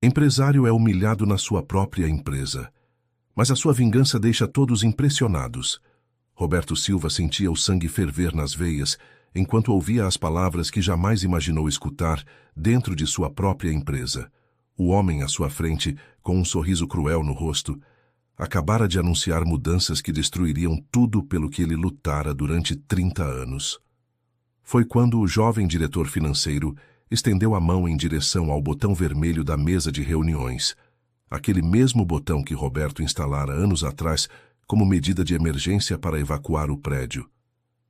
Empresário é humilhado na sua própria empresa, mas a sua vingança deixa todos impressionados. Roberto Silva sentia o sangue ferver nas veias enquanto ouvia as palavras que jamais imaginou escutar dentro de sua própria empresa. O homem à sua frente, com um sorriso cruel no rosto, acabara de anunciar mudanças que destruiriam tudo pelo que ele lutara durante 30 anos. Foi quando o jovem diretor financeiro estendeu a mão em direção ao botão vermelho da mesa de reuniões, aquele mesmo botão que Roberto instalara anos atrás como medida de emergência para evacuar o prédio.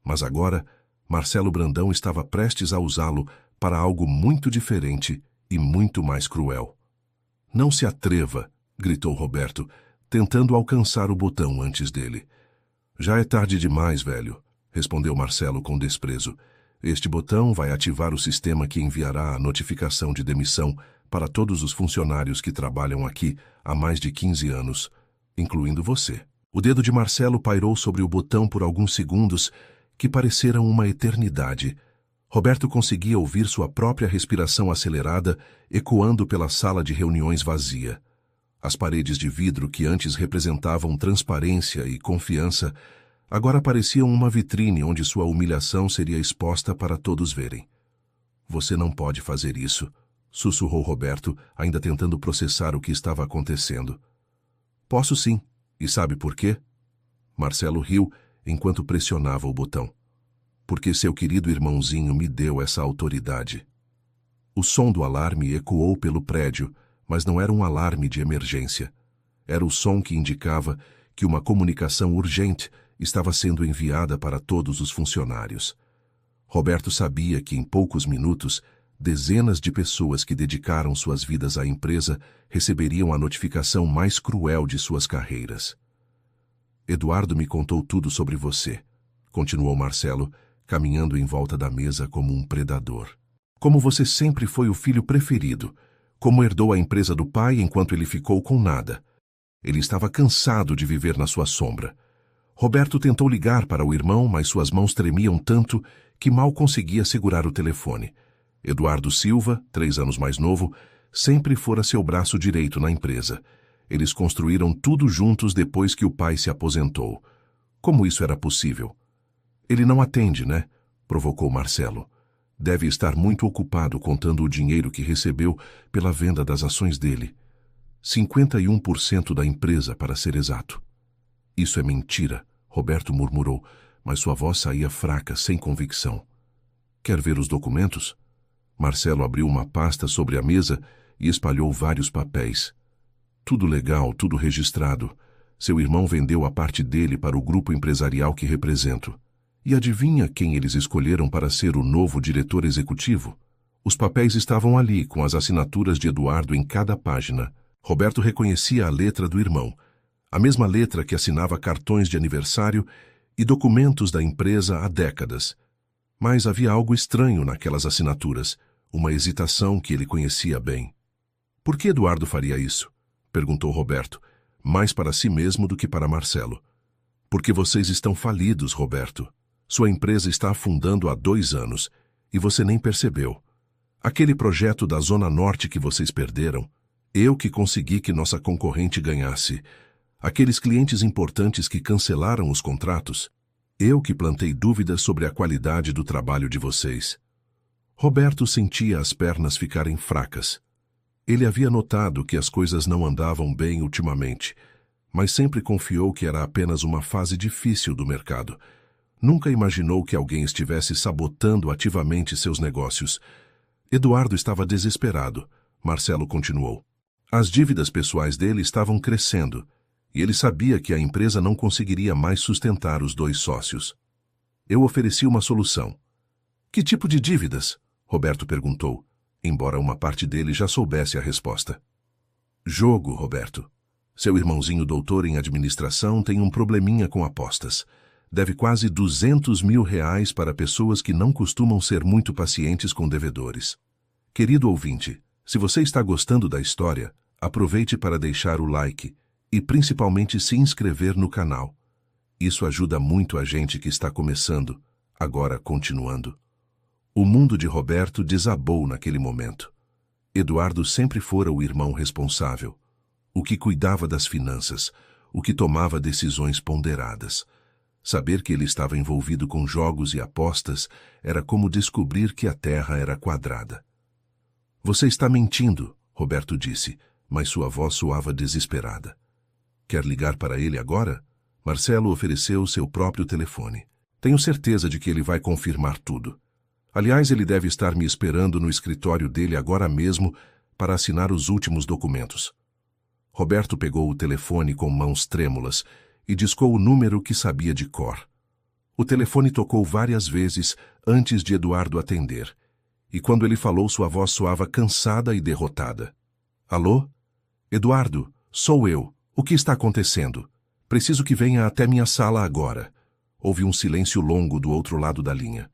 Mas agora, Marcelo Brandão estava prestes a usá-lo para algo muito diferente e muito mais cruel. "Não se atreva", gritou Roberto, tentando alcançar o botão antes dele. "Já é tarde demais, velho", respondeu Marcelo com desprezo. "Este botão vai ativar o sistema que enviará a notificação de demissão para todos os funcionários que trabalham aqui há mais de 15 anos, incluindo você." O dedo de Marcelo pairou sobre o botão por alguns segundos que pareceram uma eternidade. Roberto conseguia ouvir sua própria respiração acelerada ecoando pela sala de reuniões vazia. As paredes de vidro que antes representavam transparência e confiança agora pareciam uma vitrine onde sua humilhação seria exposta para todos verem. "Você não pode fazer isso", sussurrou Roberto, ainda tentando processar o que estava acontecendo. "Posso sim. E sabe por quê?" Marcelo riu enquanto pressionava o botão. "Porque seu querido irmãozinho me deu essa autoridade." O som do alarme ecoou pelo prédio, mas não era um alarme de emergência. Era o som que indicava que uma comunicação urgente estava sendo enviada para todos os funcionários. Roberto sabia que em poucos minutos, dezenas de pessoas que dedicaram suas vidas à empresa receberiam a notificação mais cruel de suas carreiras. "Eduardo me contou tudo sobre você", continuou Marcelo, caminhando em volta da mesa como um predador. "Como você sempre foi o filho preferido, como herdou a empresa do pai enquanto ele ficou com nada. Ele estava cansado de viver na sua sombra." Roberto tentou ligar para o irmão, mas suas mãos tremiam tanto que mal conseguia segurar o telefone. Eduardo Silva, 3 anos mais novo, sempre fora seu braço direito na empresa. Eles construíram tudo juntos depois que o pai se aposentou. Como isso era possível? "Ele não atende, né?" provocou Marcelo. "Deve estar muito ocupado contando o dinheiro que recebeu pela venda das ações dele. 51% da empresa, para ser exato." "Isso é mentira", Roberto murmurou, mas sua voz saía fraca, sem convicção. "Quer ver os documentos?" Marcelo abriu uma pasta sobre a mesa e espalhou vários papéis. "Tudo legal, tudo registrado. Seu irmão vendeu a parte dele para o grupo empresarial que represento. E adivinha quem eles escolheram para ser o novo diretor executivo?" Os papéis estavam ali, com as assinaturas de Eduardo em cada página. Roberto reconhecia a letra do irmão, a mesma letra que assinava cartões de aniversário e documentos da empresa há décadas. Mas havia algo estranho naquelas assinaturas, uma hesitação que ele conhecia bem. "Por que Eduardo faria isso?" perguntou Roberto, mais para si mesmo do que para Marcelo. "Porque vocês estão falidos, Roberto. Sua empresa está afundando há 2 anos e você nem percebeu. Aquele projeto da Zona Norte que vocês perderam, eu que consegui que nossa concorrente ganhasse. Aqueles clientes importantes que cancelaram os contratos, eu que plantei dúvidas sobre a qualidade do trabalho de vocês." Roberto sentia as pernas ficarem fracas. Ele havia notado que as coisas não andavam bem ultimamente, mas sempre confiou que era apenas uma fase difícil do mercado. Nunca imaginou que alguém estivesse sabotando ativamente seus negócios. Eduardo estava desesperado. Marcelo continuou. As dívidas pessoais dele estavam crescendo, e ele sabia que a empresa não conseguiria mais sustentar os 2 sócios. Eu ofereci uma solução. "Que tipo de dívidas?" Roberto perguntou, embora uma parte dele já soubesse a resposta. "Jogo, Roberto. Seu irmãozinho doutor em administração tem um probleminha com apostas. Deve quase R$200 mil para pessoas que não costumam ser muito pacientes com devedores. Querido ouvinte, se você está gostando da história, aproveite para deixar o like e principalmente se inscrever no canal. Isso ajuda muito a gente que está começando, agora continuando." O mundo de Roberto desabou naquele momento. Eduardo sempre fora o irmão responsável, o que cuidava das finanças, o que tomava decisões ponderadas. Saber que ele estava envolvido com jogos e apostas era como descobrir que a terra era quadrada. Você está mentindo, Roberto disse, mas sua voz soava desesperada. Quer ligar para ele agora? Marcelo ofereceu seu próprio telefone. Tenho certeza de que ele vai confirmar tudo. Aliás, ele deve estar me esperando no escritório dele agora mesmo para assinar os últimos documentos. Roberto pegou o telefone com mãos trêmulas e discou o número que sabia de cor. O telefone tocou várias vezes antes de Eduardo atender, e quando ele falou, sua voz soava cansada e derrotada. Alô? Eduardo, sou eu. O que está acontecendo? Preciso que venha até minha sala agora. Houve um silêncio longo do outro lado da linha.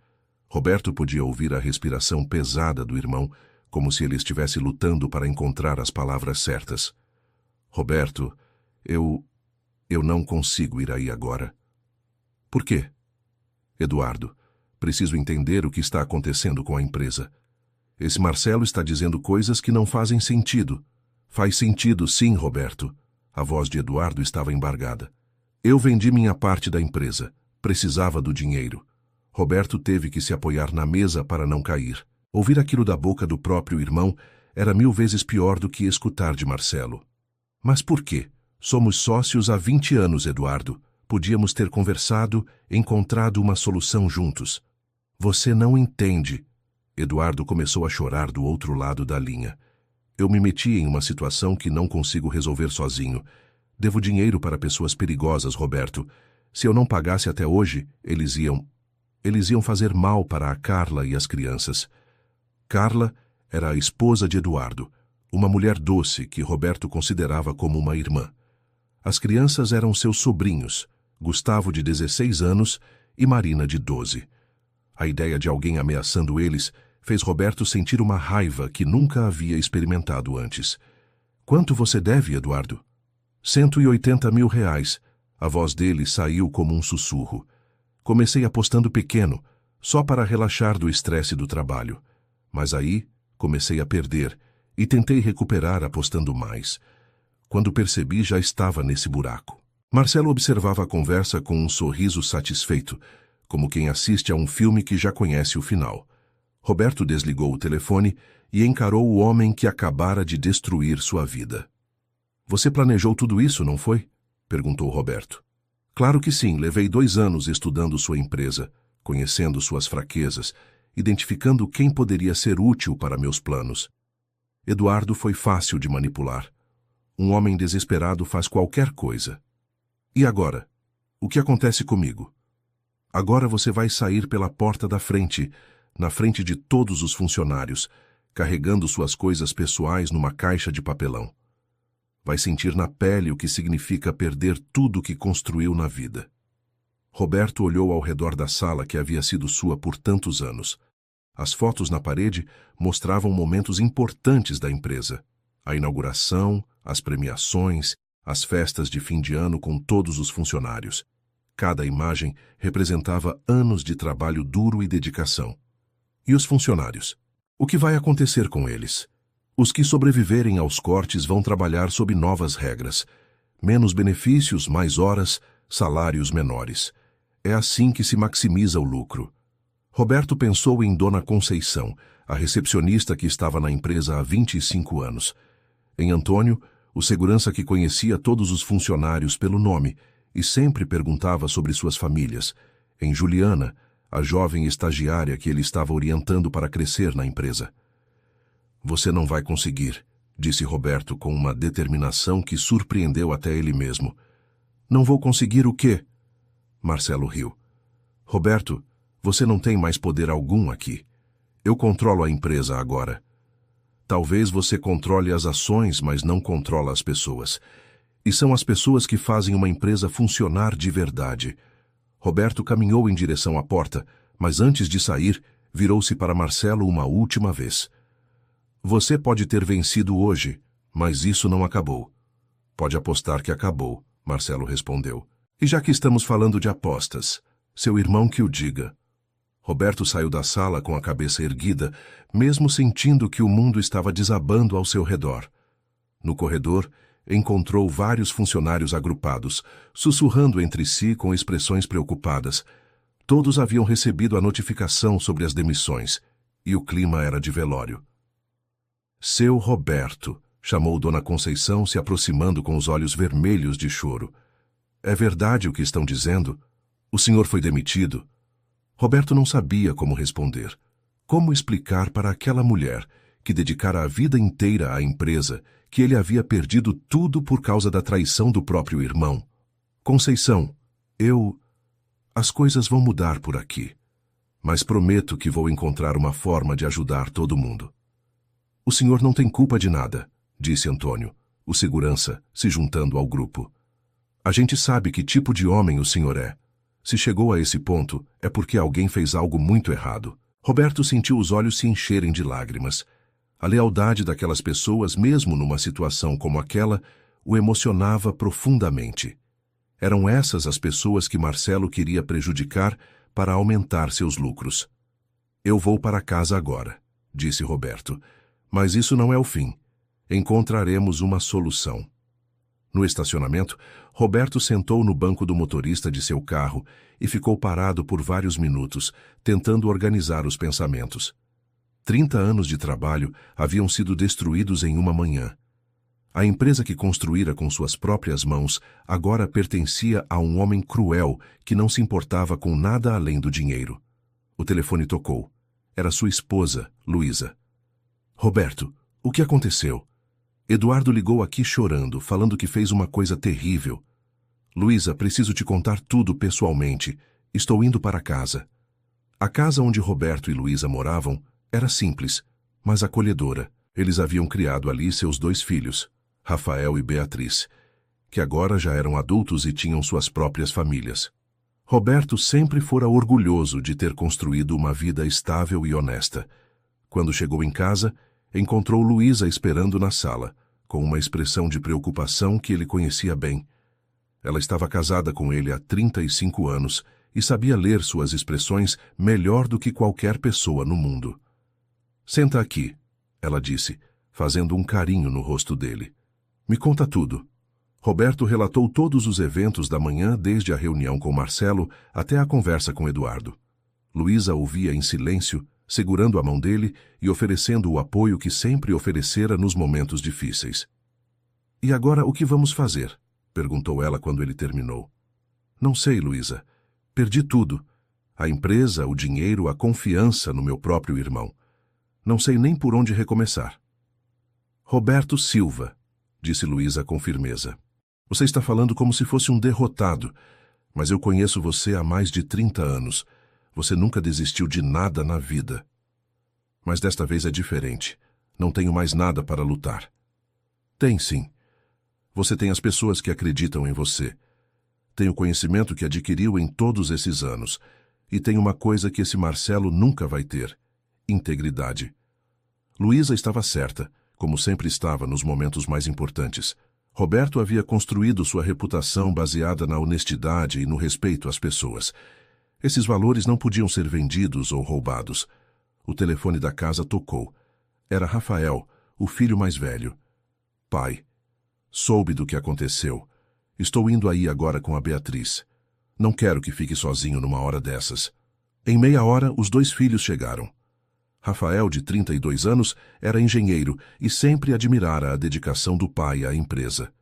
Roberto podia ouvir a respiração pesada do irmão, como se ele estivesse lutando para encontrar as palavras certas. Roberto, eu não consigo ir aí agora. Por quê? Eduardo, preciso entender o que está acontecendo com a empresa. Esse Marcelo está dizendo coisas que não fazem sentido. Faz sentido, sim, Roberto. A voz de Eduardo estava embargada. Eu vendi minha parte da empresa. Precisava do dinheiro. Roberto teve que se apoiar na mesa para não cair. Ouvir aquilo da boca do próprio irmão era 1000 vezes pior do que escutar de Marcelo. Mas por quê? Somos sócios há 20 anos, Eduardo. Podíamos ter conversado, encontrado uma solução juntos. Você não entende. Eduardo começou a chorar do outro lado da linha. Eu me meti em uma situação que não consigo resolver sozinho. Devo dinheiro para pessoas perigosas, Roberto. Se eu não pagasse até hoje, eles iam fazer mal para a Carla e as crianças. Carla era a esposa de Eduardo, uma mulher doce que Roberto considerava como uma irmã. As crianças eram seus sobrinhos, Gustavo, de 16 anos, e Marina, de 12. A ideia de alguém ameaçando eles fez Roberto sentir uma raiva que nunca havia experimentado antes. Quanto você deve, Eduardo? 180 mil reais. A voz dele saiu como um sussurro. Comecei apostando pequeno, só para relaxar do estresse do trabalho. Mas aí comecei a perder e tentei recuperar apostando mais. Quando percebi, já estava nesse buraco. Marcelo observava a conversa com um sorriso satisfeito, como quem assiste a um filme que já conhece o final. Roberto desligou o telefone e encarou o homem que acabara de destruir sua vida. Você planejou tudo isso, não foi? Perguntou Roberto. Claro que sim, levei 2 anos estudando sua empresa, conhecendo suas fraquezas, identificando quem poderia ser útil para meus planos. Eduardo foi fácil de manipular. Um homem desesperado faz qualquer coisa. E agora? O que acontece comigo? Agora você vai sair pela porta da frente, na frente de todos os funcionários, carregando suas coisas pessoais numa caixa de papelão. Vai sentir na pele o que significa perder tudo o que construiu na vida. Roberto olhou ao redor da sala que havia sido sua por tantos anos. As fotos na parede mostravam momentos importantes da empresa. A inauguração, as premiações, as festas de fim de ano com todos os funcionários. Cada imagem representava anos de trabalho duro e dedicação. E os funcionários? O que vai acontecer com eles? Os que sobreviverem aos cortes vão trabalhar sob novas regras. Menos benefícios, mais horas, salários menores. É assim que se maximiza o lucro. Roberto pensou em Dona Conceição, a recepcionista que estava na empresa há 25 anos. Em Antônio, o segurança que conhecia todos os funcionários pelo nome e sempre perguntava sobre suas famílias. Em Juliana, a jovem estagiária que ele estava orientando para crescer na empresa. Você não vai conseguir, disse Roberto com uma determinação que surpreendeu até ele mesmo. Não vou conseguir o quê? Marcelo riu. Roberto, você não tem mais poder algum aqui. Eu controlo a empresa agora. Talvez você controle as ações, mas não controla as pessoas. E são as pessoas que fazem uma empresa funcionar de verdade. Roberto caminhou em direção à porta, mas antes de sair, virou-se para Marcelo uma última vez. Você pode ter vencido hoje, mas isso não acabou. Pode apostar que acabou, Marcelo respondeu. E já que estamos falando de apostas, seu irmão que o diga. Roberto saiu da sala com a cabeça erguida, mesmo sentindo que o mundo estava desabando ao seu redor. No corredor, encontrou vários funcionários agrupados, sussurrando entre si com expressões preocupadas. Todos haviam recebido a notificação sobre as demissões, e o clima era de velório. Seu Roberto, chamou Dona Conceição, se aproximando com os olhos vermelhos de choro. É verdade o que estão dizendo? O senhor foi demitido? Roberto não sabia como responder. Como explicar para aquela mulher, que dedicara a vida inteira à empresa, que ele havia perdido tudo por causa da traição do próprio irmão? Conceição, as coisas vão mudar por aqui, mas prometo que vou encontrar uma forma de ajudar todo mundo. O senhor não tem culpa de nada, disse Antônio, o segurança, se juntando ao grupo. A gente sabe que tipo de homem o senhor é. Se chegou a esse ponto, é porque alguém fez algo muito errado. Roberto sentiu os olhos se encherem de lágrimas. A lealdade daquelas pessoas, mesmo numa situação como aquela, o emocionava profundamente. Eram essas as pessoas que Marcelo queria prejudicar para aumentar seus lucros. Eu vou para casa agora, disse Roberto. Mas isso não é o fim. Encontraremos uma solução. No estacionamento, Roberto sentou no banco do motorista de seu carro e ficou parado por vários minutos, tentando organizar os pensamentos. 30 anos de trabalho haviam sido destruídos em uma manhã. A empresa que construíra com suas próprias mãos agora pertencia a um homem cruel que não se importava com nada além do dinheiro. O telefone tocou. Era sua esposa, Luísa. Roberto, o que aconteceu? Eduardo ligou aqui chorando, falando que fez uma coisa terrível. Luísa, preciso te contar tudo pessoalmente. Estou indo para casa. A casa onde Roberto e Luísa moravam era simples, mas acolhedora. Eles haviam criado ali seus 2 filhos, Rafael e Beatriz, que agora já eram adultos e tinham suas próprias famílias. Roberto sempre fora orgulhoso de ter construído uma vida estável e honesta. Quando chegou em casa, encontrou Luísa esperando na sala, com uma expressão de preocupação que ele conhecia bem. Ela estava casada com ele há 35 anos e sabia ler suas expressões melhor do que qualquer pessoa no mundo. Senta aqui, ela disse, fazendo um carinho no rosto dele. Me conta tudo. Roberto relatou todos os eventos da manhã, desde a reunião com Marcelo até a conversa com Eduardo. Luísa ouvia em silêncio, segurando a mão dele e oferecendo o apoio que sempre oferecera nos momentos difíceis. E agora o que vamos fazer? Perguntou ela quando ele terminou. Não sei, Luísa. Perdi tudo. A empresa, o dinheiro, a confiança no meu próprio irmão. Não sei nem por onde recomeçar. Roberto Silva, disse Luísa com firmeza. Você está falando como se fosse um derrotado, mas eu conheço você há mais de 30 anos. Você nunca desistiu de nada na vida. Mas desta vez é diferente. Não tenho mais nada para lutar. Tem sim. Você tem as pessoas que acreditam em você. Tem o conhecimento que adquiriu em todos esses anos. E tem uma coisa que esse Marcelo nunca vai ter: integridade. Luísa estava certa, como sempre estava nos momentos mais importantes. Roberto havia construído sua reputação baseada na honestidade e no respeito às pessoas. Esses valores não podiam ser vendidos ou roubados. O telefone da casa tocou. Era Rafael, o filho mais velho. Pai, soube do que aconteceu. Estou indo aí agora com a Beatriz. Não quero que fique sozinho numa hora dessas. Em meia hora, os 2 filhos chegaram. Rafael, de 32 anos, era engenheiro e sempre admirara a dedicação do pai à empresa.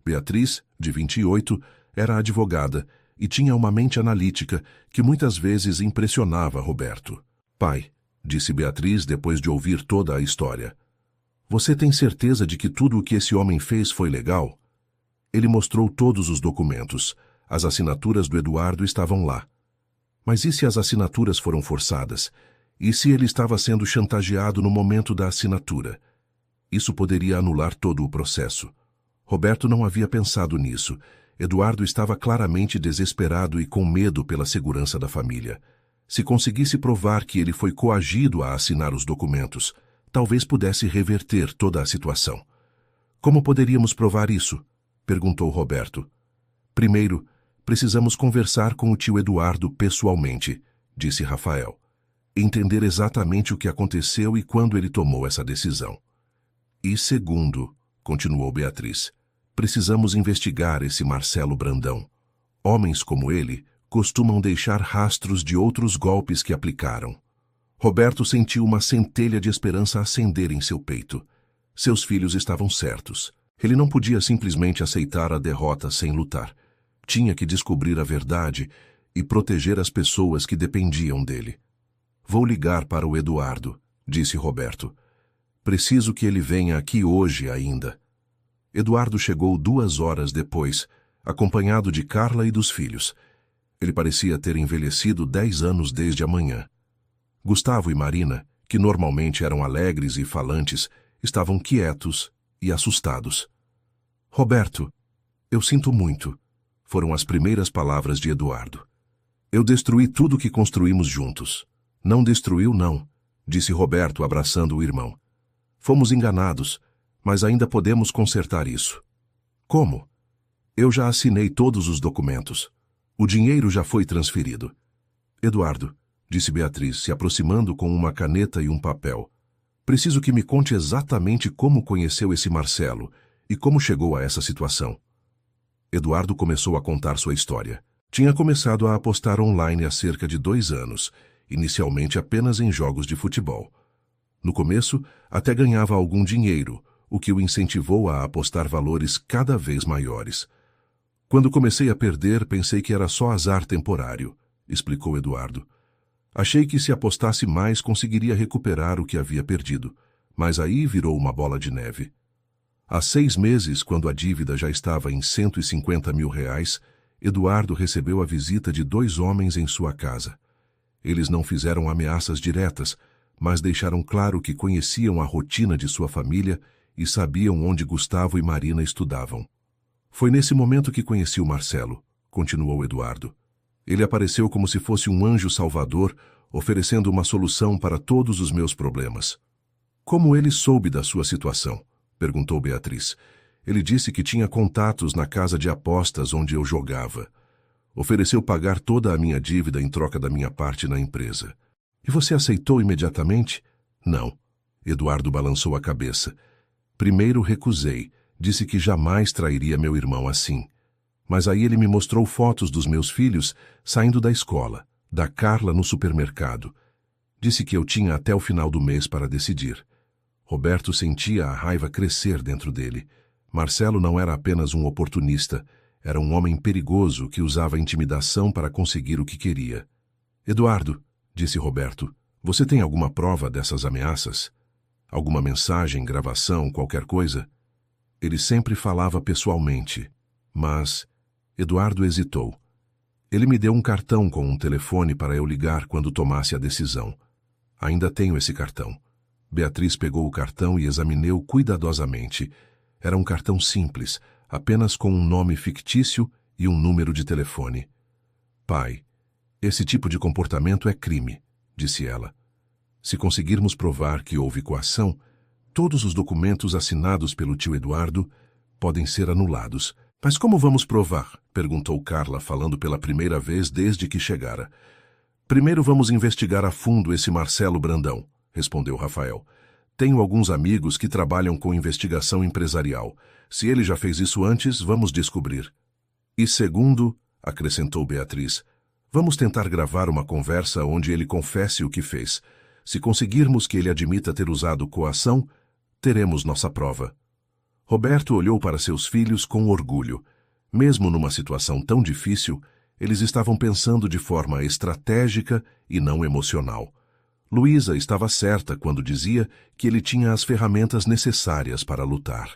Beatriz, de 28, era advogada e tinha uma mente analítica que muitas vezes impressionava Roberto. Pai, disse Beatriz depois de ouvir toda a história. Você tem certeza de que tudo o que esse homem fez foi legal? Ele mostrou todos os documentos. As assinaturas do Eduardo estavam lá. Mas e se as assinaturas foram forçadas? E se ele estava sendo chantageado no momento da assinatura? Isso poderia anular todo o processo. Roberto não havia pensado nisso. Eduardo estava claramente desesperado e com medo pela segurança da família. Se conseguisse provar que ele foi coagido a assinar os documentos, talvez pudesse reverter toda a situação. Como poderíamos provar isso? Perguntou Roberto. Primeiro, precisamos conversar com o tio Eduardo pessoalmente, disse Rafael. entender exatamente o que aconteceu e quando ele tomou essa decisão. E segundo, continuou Beatriz, precisamos investigar esse Marcelo Brandão. Homens como ele costumam deixar rastros de outros golpes que aplicaram. Roberto sentiu uma centelha de esperança acender em seu peito. Seus filhos estavam certos. Ele não podia simplesmente aceitar a derrota sem lutar. Tinha que descobrir a verdade e proteger as pessoas que dependiam dele. Vou ligar para o Eduardo, disse Roberto. Preciso que ele venha aqui hoje ainda. Eduardo chegou 2 horas depois, acompanhado de Carla e dos filhos. Ele parecia ter envelhecido 10 anos desde a manhã. Gustavo e Marina, que normalmente eram alegres e falantes, estavam quietos e assustados. Roberto, eu sinto muito, foram as primeiras palavras de Eduardo. Eu destruí tudo que construímos juntos. Não destruiu, não, disse Roberto abraçando o irmão. Fomos enganados, mas ainda podemos consertar isso. Como? Eu já assinei todos os documentos. O dinheiro já foi transferido. Eduardo, disse Beatriz, se aproximando com uma caneta e um papel. Preciso que me conte exatamente como conheceu esse Marcelo e como chegou a essa situação. Eduardo começou a contar sua história. Tinha começado a apostar online há cerca de 2 anos, inicialmente apenas em jogos de futebol. No começo, até ganhava algum dinheiro, o que o incentivou a apostar valores cada vez maiores. Quando comecei a perder, pensei que era só azar temporário, explicou Eduardo. Achei que se apostasse mais conseguiria recuperar o que havia perdido, mas aí virou uma bola de neve. Há 6 meses, quando a dívida já estava em R$150 mil, Eduardo recebeu a visita de 2 homens em sua casa. Eles não fizeram ameaças diretas, mas deixaram claro que conheciam a rotina de sua família e sabiam onde Gustavo e Marina estudavam. Foi nesse momento que conheci o Marcelo, continuou Eduardo. Ele apareceu como se fosse um anjo salvador, oferecendo uma solução para todos os meus problemas. Como ele soube da sua situação? Perguntou Beatriz. Ele disse que tinha contatos na casa de apostas onde eu jogava. Ofereceu pagar toda a minha dívida em troca da minha parte na empresa. E você aceitou imediatamente? Não. Eduardo balançou a cabeça. Primeiro recusei. Disse que jamais trairia meu irmão assim. Mas aí ele me mostrou fotos dos meus filhos saindo da escola, da Carla no supermercado. Disse que eu tinha até o final do mês para decidir. Roberto sentia a raiva crescer dentro dele. Marcelo não era apenas um oportunista, era um homem perigoso que usava a intimidação para conseguir o que queria. Eduardo, disse Roberto, você tem alguma prova dessas ameaças? Alguma mensagem, gravação, qualquer coisa? Ele sempre falava pessoalmente, mas Eduardo hesitou. Ele me deu um cartão com um telefone para eu ligar quando tomasse a decisão. Ainda tenho esse cartão. Beatriz pegou o cartão e examinou cuidadosamente. Era um cartão simples, apenas com um nome fictício e um número de telefone. Pai, esse tipo de comportamento é crime, disse ela. Se conseguirmos provar que houve coação, todos os documentos assinados pelo tio Eduardo podem ser anulados. Mas como vamos provar? Perguntou Carla, falando pela primeira vez desde que chegara. Primeiro vamos investigar a fundo esse Marcelo Brandão, respondeu Rafael. Tenho alguns amigos que trabalham com investigação empresarial. Se ele já fez isso antes, vamos descobrir. E segundo, acrescentou Beatriz, vamos tentar gravar uma conversa onde ele confesse o que fez. Se conseguirmos que ele admita ter usado coação, teremos nossa prova. Roberto olhou para seus filhos com orgulho. Mesmo numa situação tão difícil, eles estavam pensando de forma estratégica e não emocional. Luísa estava certa quando dizia que ele tinha as ferramentas necessárias para lutar.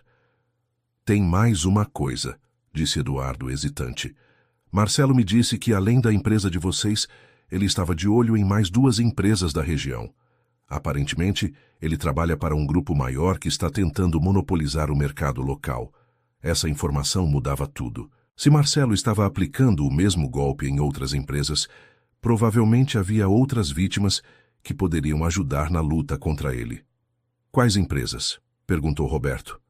Tem mais uma coisa, disse Eduardo hesitante. Marcelo me disse que, além da empresa de vocês, ele estava de olho em mais 2 empresas da região. Aparentemente, ele trabalha para um grupo maior que está tentando monopolizar o mercado local. Essa informação mudava tudo. Se Marcelo estava aplicando o mesmo golpe em outras empresas, provavelmente havia outras vítimas que poderiam ajudar na luta contra ele. Quais empresas? Perguntou Roberto.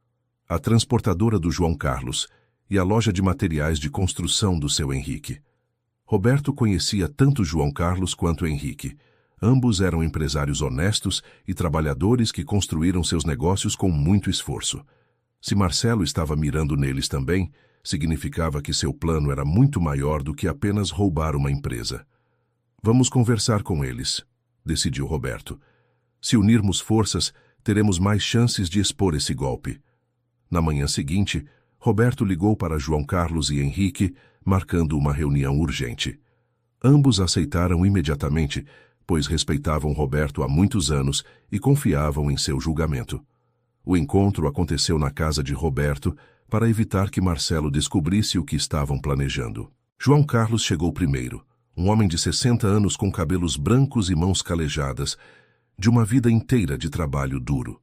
A transportadora do João Carlos e a loja de materiais de construção do seu Henrique. Roberto conhecia tanto João Carlos quanto Henrique. Ambos eram empresários honestos e trabalhadores que construíram seus negócios com muito esforço. Se Marcelo estava mirando neles também, significava que seu plano era muito maior do que apenas roubar uma empresa. Vamos conversar com eles, decidiu Roberto. Se unirmos forças, teremos mais chances de expor esse golpe. Na manhã seguinte, Roberto ligou para João Carlos e Henrique, marcando uma reunião urgente. Ambos aceitaram imediatamente, pois respeitavam Roberto há muitos anos e confiavam em seu julgamento. O encontro aconteceu na casa de Roberto para evitar que Marcelo descobrisse o que estavam planejando. João Carlos chegou primeiro, um homem de 60 anos com cabelos brancos e mãos calejadas, de uma vida inteira de trabalho duro.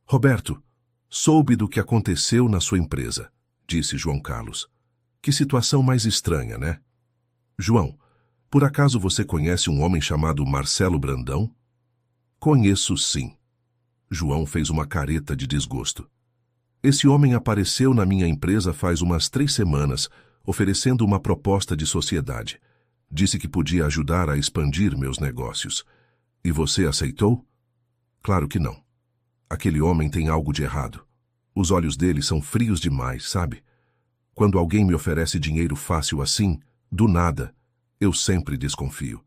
Roberto, soube do que aconteceu na sua empresa, disse João Carlos. Que situação mais estranha, né? João, por acaso você conhece um homem chamado Marcelo Brandão? Conheço, sim. João fez uma careta de desgosto. Esse homem apareceu na minha empresa faz umas 3 semanas, oferecendo uma proposta de sociedade. Disse que podia ajudar a expandir meus negócios. E você aceitou? Claro que não. Aquele homem tem algo de errado. Os olhos dele são frios demais, sabe? Quando alguém me oferece dinheiro fácil assim, do nada, eu sempre desconfio.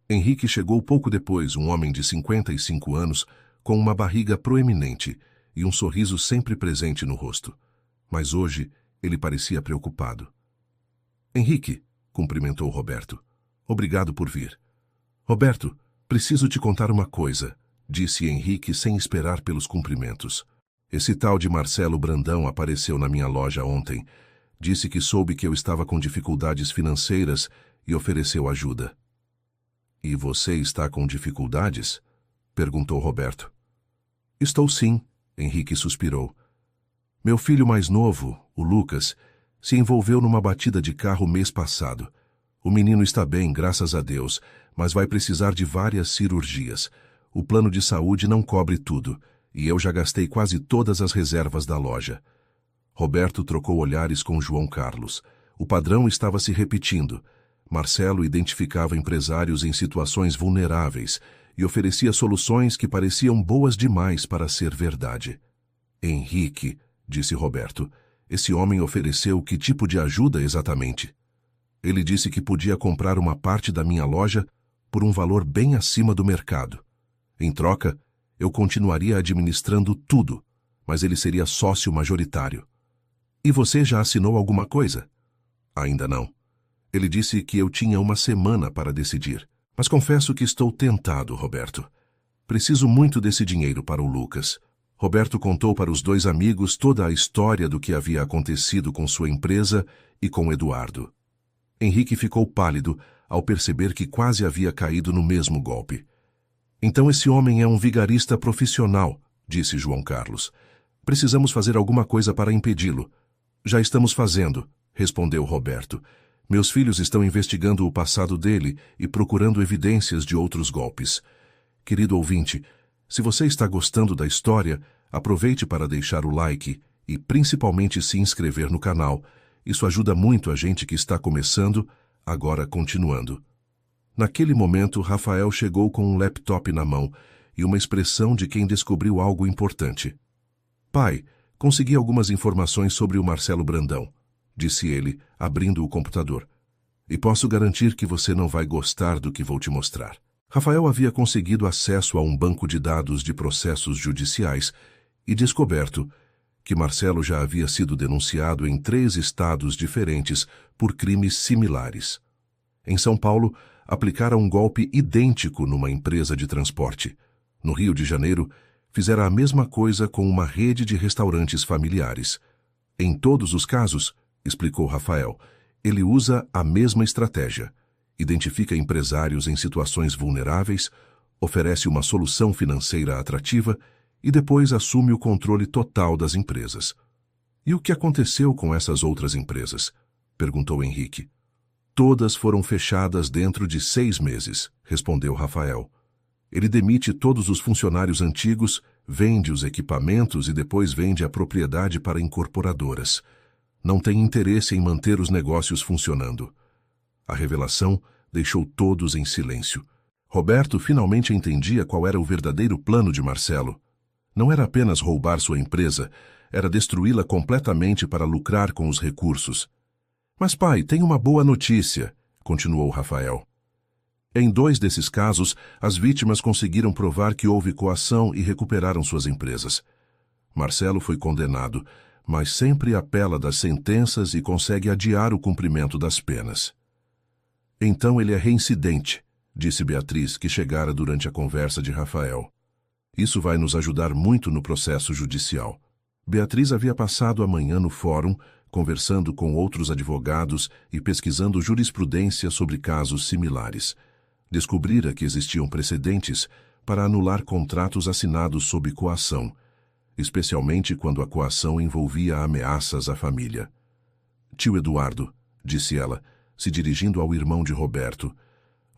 Henrique chegou pouco depois, um homem de 55 anos, com uma barriga proeminente e um sorriso sempre presente no rosto. Mas hoje ele parecia preocupado. Henrique, cumprimentou Roberto. Obrigado por vir. Roberto, preciso te contar uma coisa, disse Henrique sem esperar pelos cumprimentos. Esse tal de Marcelo Brandão apareceu na minha loja ontem. Disse que soube que eu estava com dificuldades financeiras e ofereceu ajuda. E você está com dificuldades? Perguntou Roberto. Estou sim, Henrique suspirou. Meu filho mais novo, o Lucas, se envolveu numa batida de carro mês passado. O menino está bem, graças a Deus, mas vai precisar de várias cirurgias. O plano de saúde não cobre tudo, e eu já gastei quase todas as reservas da loja. Roberto trocou olhares com João Carlos. O padrão estava se repetindo. Marcelo identificava empresários em situações vulneráveis e oferecia soluções que pareciam boas demais para ser verdade. Henrique, disse Roberto, esse homem ofereceu que tipo de ajuda exatamente? Ele disse que podia comprar uma parte da minha loja por um valor bem acima do mercado. Em troca, eu continuaria administrando tudo, mas ele seria sócio majoritário. E você já assinou alguma coisa? Ainda não. Ele disse que eu tinha uma semana para decidir. Mas confesso que estou tentado, Roberto. Preciso muito desse dinheiro para o Lucas. Roberto contou para os 2 amigos toda a história do que havia acontecido com sua empresa e com Eduardo. Henrique ficou pálido ao perceber que quase havia caído no mesmo golpe. Então esse homem é um vigarista profissional, disse João Carlos. Precisamos fazer alguma coisa para impedi-lo. Já estamos fazendo, respondeu Roberto. Meus filhos estão investigando o passado dele e procurando evidências de outros golpes. Querido ouvinte, se você está gostando da história, aproveite para deixar o like e principalmente se inscrever no canal. Isso ajuda muito a gente que está começando, agora continuando. Naquele momento, Rafael chegou com um laptop na mão e uma expressão de quem descobriu algo importante. Pai, consegui algumas informações sobre o Marcelo Brandão, disse ele, abrindo o computador. E posso garantir que você não vai gostar do que vou te mostrar. Rafael havia conseguido acesso a um banco de dados de processos judiciais e descoberto que Marcelo já havia sido denunciado em 3 estados diferentes por crimes similares. Em São Paulo, aplicara um golpe idêntico numa empresa de transporte. No Rio de Janeiro, fizera a mesma coisa com uma rede de restaurantes familiares. Em todos os casos, explicou Rafael, ele usa a mesma estratégia. Identifica empresários em situações vulneráveis, oferece uma solução financeira atrativa e depois assume o controle total das empresas. E o que aconteceu com essas outras empresas? Perguntou Henrique. Todas foram fechadas dentro de 6 meses, respondeu Rafael. Ele demite todos os funcionários antigos, vende os equipamentos e depois vende a propriedade para incorporadoras. Não tem interesse em manter os negócios funcionando. A revelação deixou todos em silêncio. Roberto finalmente entendia qual era o verdadeiro plano de Marcelo. Não era apenas roubar sua empresa, era destruí-la completamente para lucrar com os recursos. Mas, pai, tem uma boa notícia, continuou Rafael. Em 2 desses casos, as vítimas conseguiram provar que houve coação e recuperaram suas empresas. Marcelo foi condenado, mas sempre apela das sentenças e consegue adiar o cumprimento das penas. Então ele é reincidente, disse Beatriz, que chegara durante a conversa de Rafael. Isso vai nos ajudar muito no processo judicial. Beatriz havia passado a manhã no fórum, conversando com outros advogados e pesquisando jurisprudência sobre casos similares. Descobrira que existiam precedentes para anular contratos assinados sob coação, especialmente quando a coação envolvia ameaças à família. Tio Eduardo, disse ela, se dirigindo ao irmão de Roberto,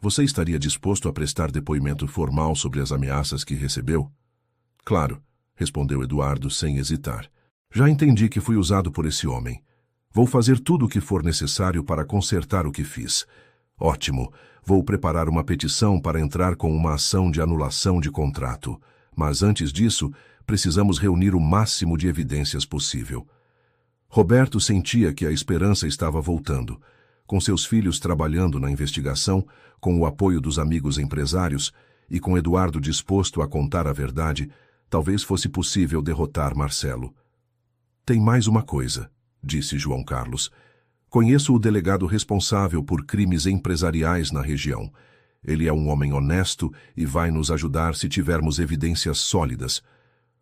você estaria disposto a prestar depoimento formal sobre as ameaças que recebeu? Claro, respondeu Eduardo sem hesitar. Já entendi que fui usado por esse homem. Vou fazer tudo o que for necessário para consertar o que fiz. Ótimo, vou preparar uma petição para entrar com uma ação de anulação de contrato. Mas antes disso, precisamos reunir o máximo de evidências possível. Roberto sentia que a esperança estava voltando. Com seus filhos trabalhando na investigação, com o apoio dos amigos empresários e com Eduardo disposto a contar a verdade, talvez fosse possível derrotar Marcelo. Tem mais uma coisa, disse João Carlos. Conheço o delegado responsável por crimes empresariais na região. Ele é um homem honesto e vai nos ajudar se tivermos evidências sólidas.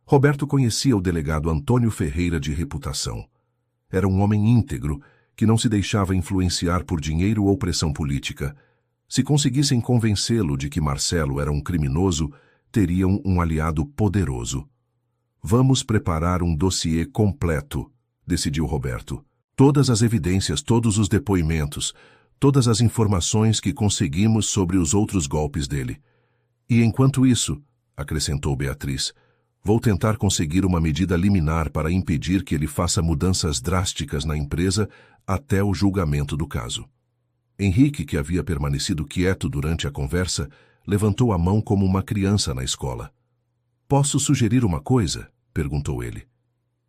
Roberto conhecia o delegado Antônio Ferreira de reputação. Era um homem íntegro, que não se deixava influenciar por dinheiro ou pressão política. Se conseguissem convencê-lo de que Marcelo era um criminoso, teriam um aliado poderoso. Vamos preparar um dossiê completo, decidiu Roberto. Todas as evidências, todos os depoimentos, todas as informações que conseguimos sobre os outros golpes dele. E enquanto isso, acrescentou Beatriz, vou tentar conseguir uma medida liminar para impedir que ele faça mudanças drásticas na empresa até o julgamento do caso. Henrique, que havia permanecido quieto durante a conversa, levantou a mão como uma criança na escola. Posso sugerir uma coisa? Perguntou ele.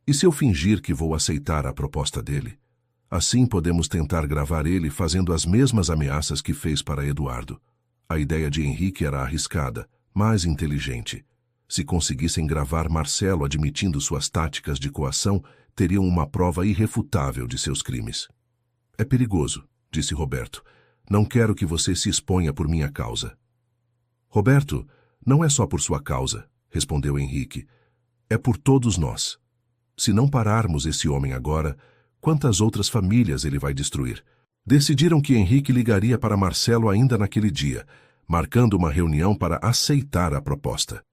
E se eu fingir que vou aceitar a proposta dele? Assim podemos tentar gravar ele fazendo as mesmas ameaças que fez para Eduardo. A ideia de Henrique era arriscada, mas inteligente. Se conseguissem gravar Marcelo admitindo suas táticas de coação, teriam uma prova irrefutável de seus crimes. É perigoso, disse Roberto. Não quero que você se exponha por minha causa. Roberto, não é só por sua causa, respondeu Henrique. É por todos nós. Se não pararmos esse homem agora, quantas outras famílias ele vai destruir? Decidiram que Henrique ligaria para Marcelo ainda naquele dia, marcando uma reunião para aceitar a proposta.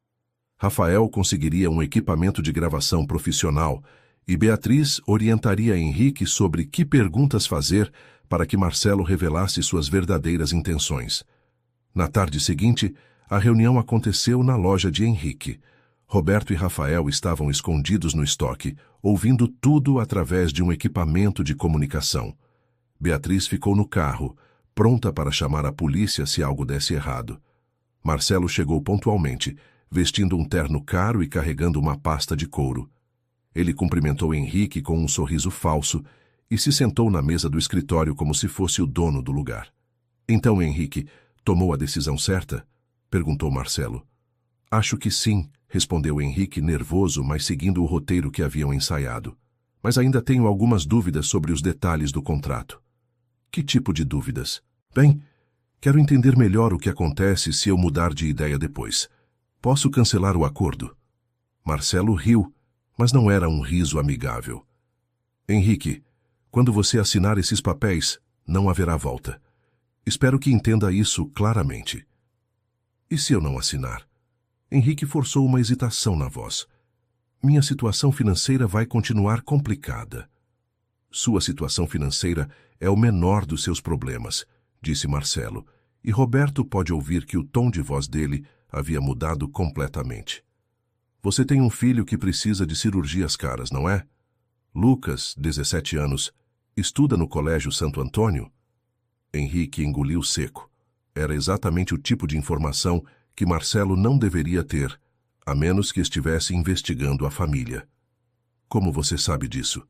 Rafael conseguiria um equipamento de gravação profissional e Beatriz orientaria Henrique sobre que perguntas fazer para que Marcelo revelasse suas verdadeiras intenções. Na tarde seguinte, a reunião aconteceu na loja de Henrique. Roberto e Rafael estavam escondidos no estoque, ouvindo tudo através de um equipamento de comunicação. Beatriz ficou no carro, pronta para chamar a polícia se algo desse errado. Marcelo chegou pontualmente, vestindo um terno caro e carregando uma pasta de couro. Ele cumprimentou Henrique com um sorriso falso e se sentou na mesa do escritório como se fosse o dono do lugar. Então, Henrique, tomou a decisão certa? Perguntou Marcelo. Acho que sim, respondeu Henrique nervoso, mas seguindo o roteiro que haviam ensaiado. Mas ainda tenho algumas dúvidas sobre os detalhes do contrato. Que tipo de dúvidas? Bem, quero entender melhor o que acontece se eu mudar de ideia depois. Posso cancelar o acordo? Marcelo riu, mas não era um riso amigável. Henrique, quando você assinar esses papéis, não haverá volta. Espero que entenda isso claramente. E se eu não assinar? Henrique forçou uma hesitação na voz. Minha situação financeira vai continuar complicada. Sua situação financeira é o menor dos seus problemas, disse Marcelo, e Roberto pode ouvir que o tom de voz dele havia mudado completamente. Você tem um filho que precisa de cirurgias caras, não é? Lucas, 17 anos, estuda no Colégio Santo Antônio? Henrique engoliu seco. Era exatamente o tipo de informação que Marcelo não deveria ter, a menos que estivesse investigando a família. Como você sabe disso?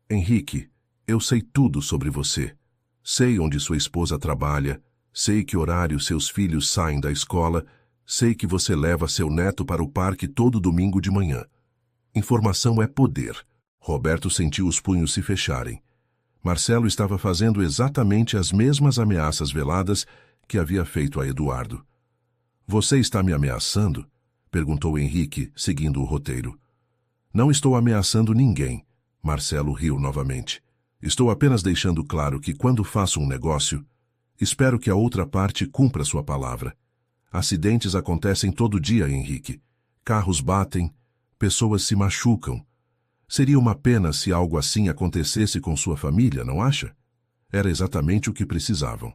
Henrique, eu sei tudo sobre você. Sei onde sua esposa trabalha, sei que horário seus filhos saem da escola, sei que você leva seu neto para o parque todo domingo de manhã. Informação é poder. Roberto sentiu os punhos se fecharem. Marcelo estava fazendo exatamente as mesmas ameaças veladas que havia feito a Eduardo. Você está me ameaçando? Perguntou Henrique, seguindo o roteiro. Não estou ameaçando ninguém. Marcelo riu novamente. Estou apenas deixando claro que quando faço um negócio, espero que a outra parte cumpra sua palavra. Acidentes acontecem todo dia, Henrique. Carros batem, pessoas se machucam. Seria uma pena se algo assim acontecesse com sua família, não acha? Era exatamente o que precisavam.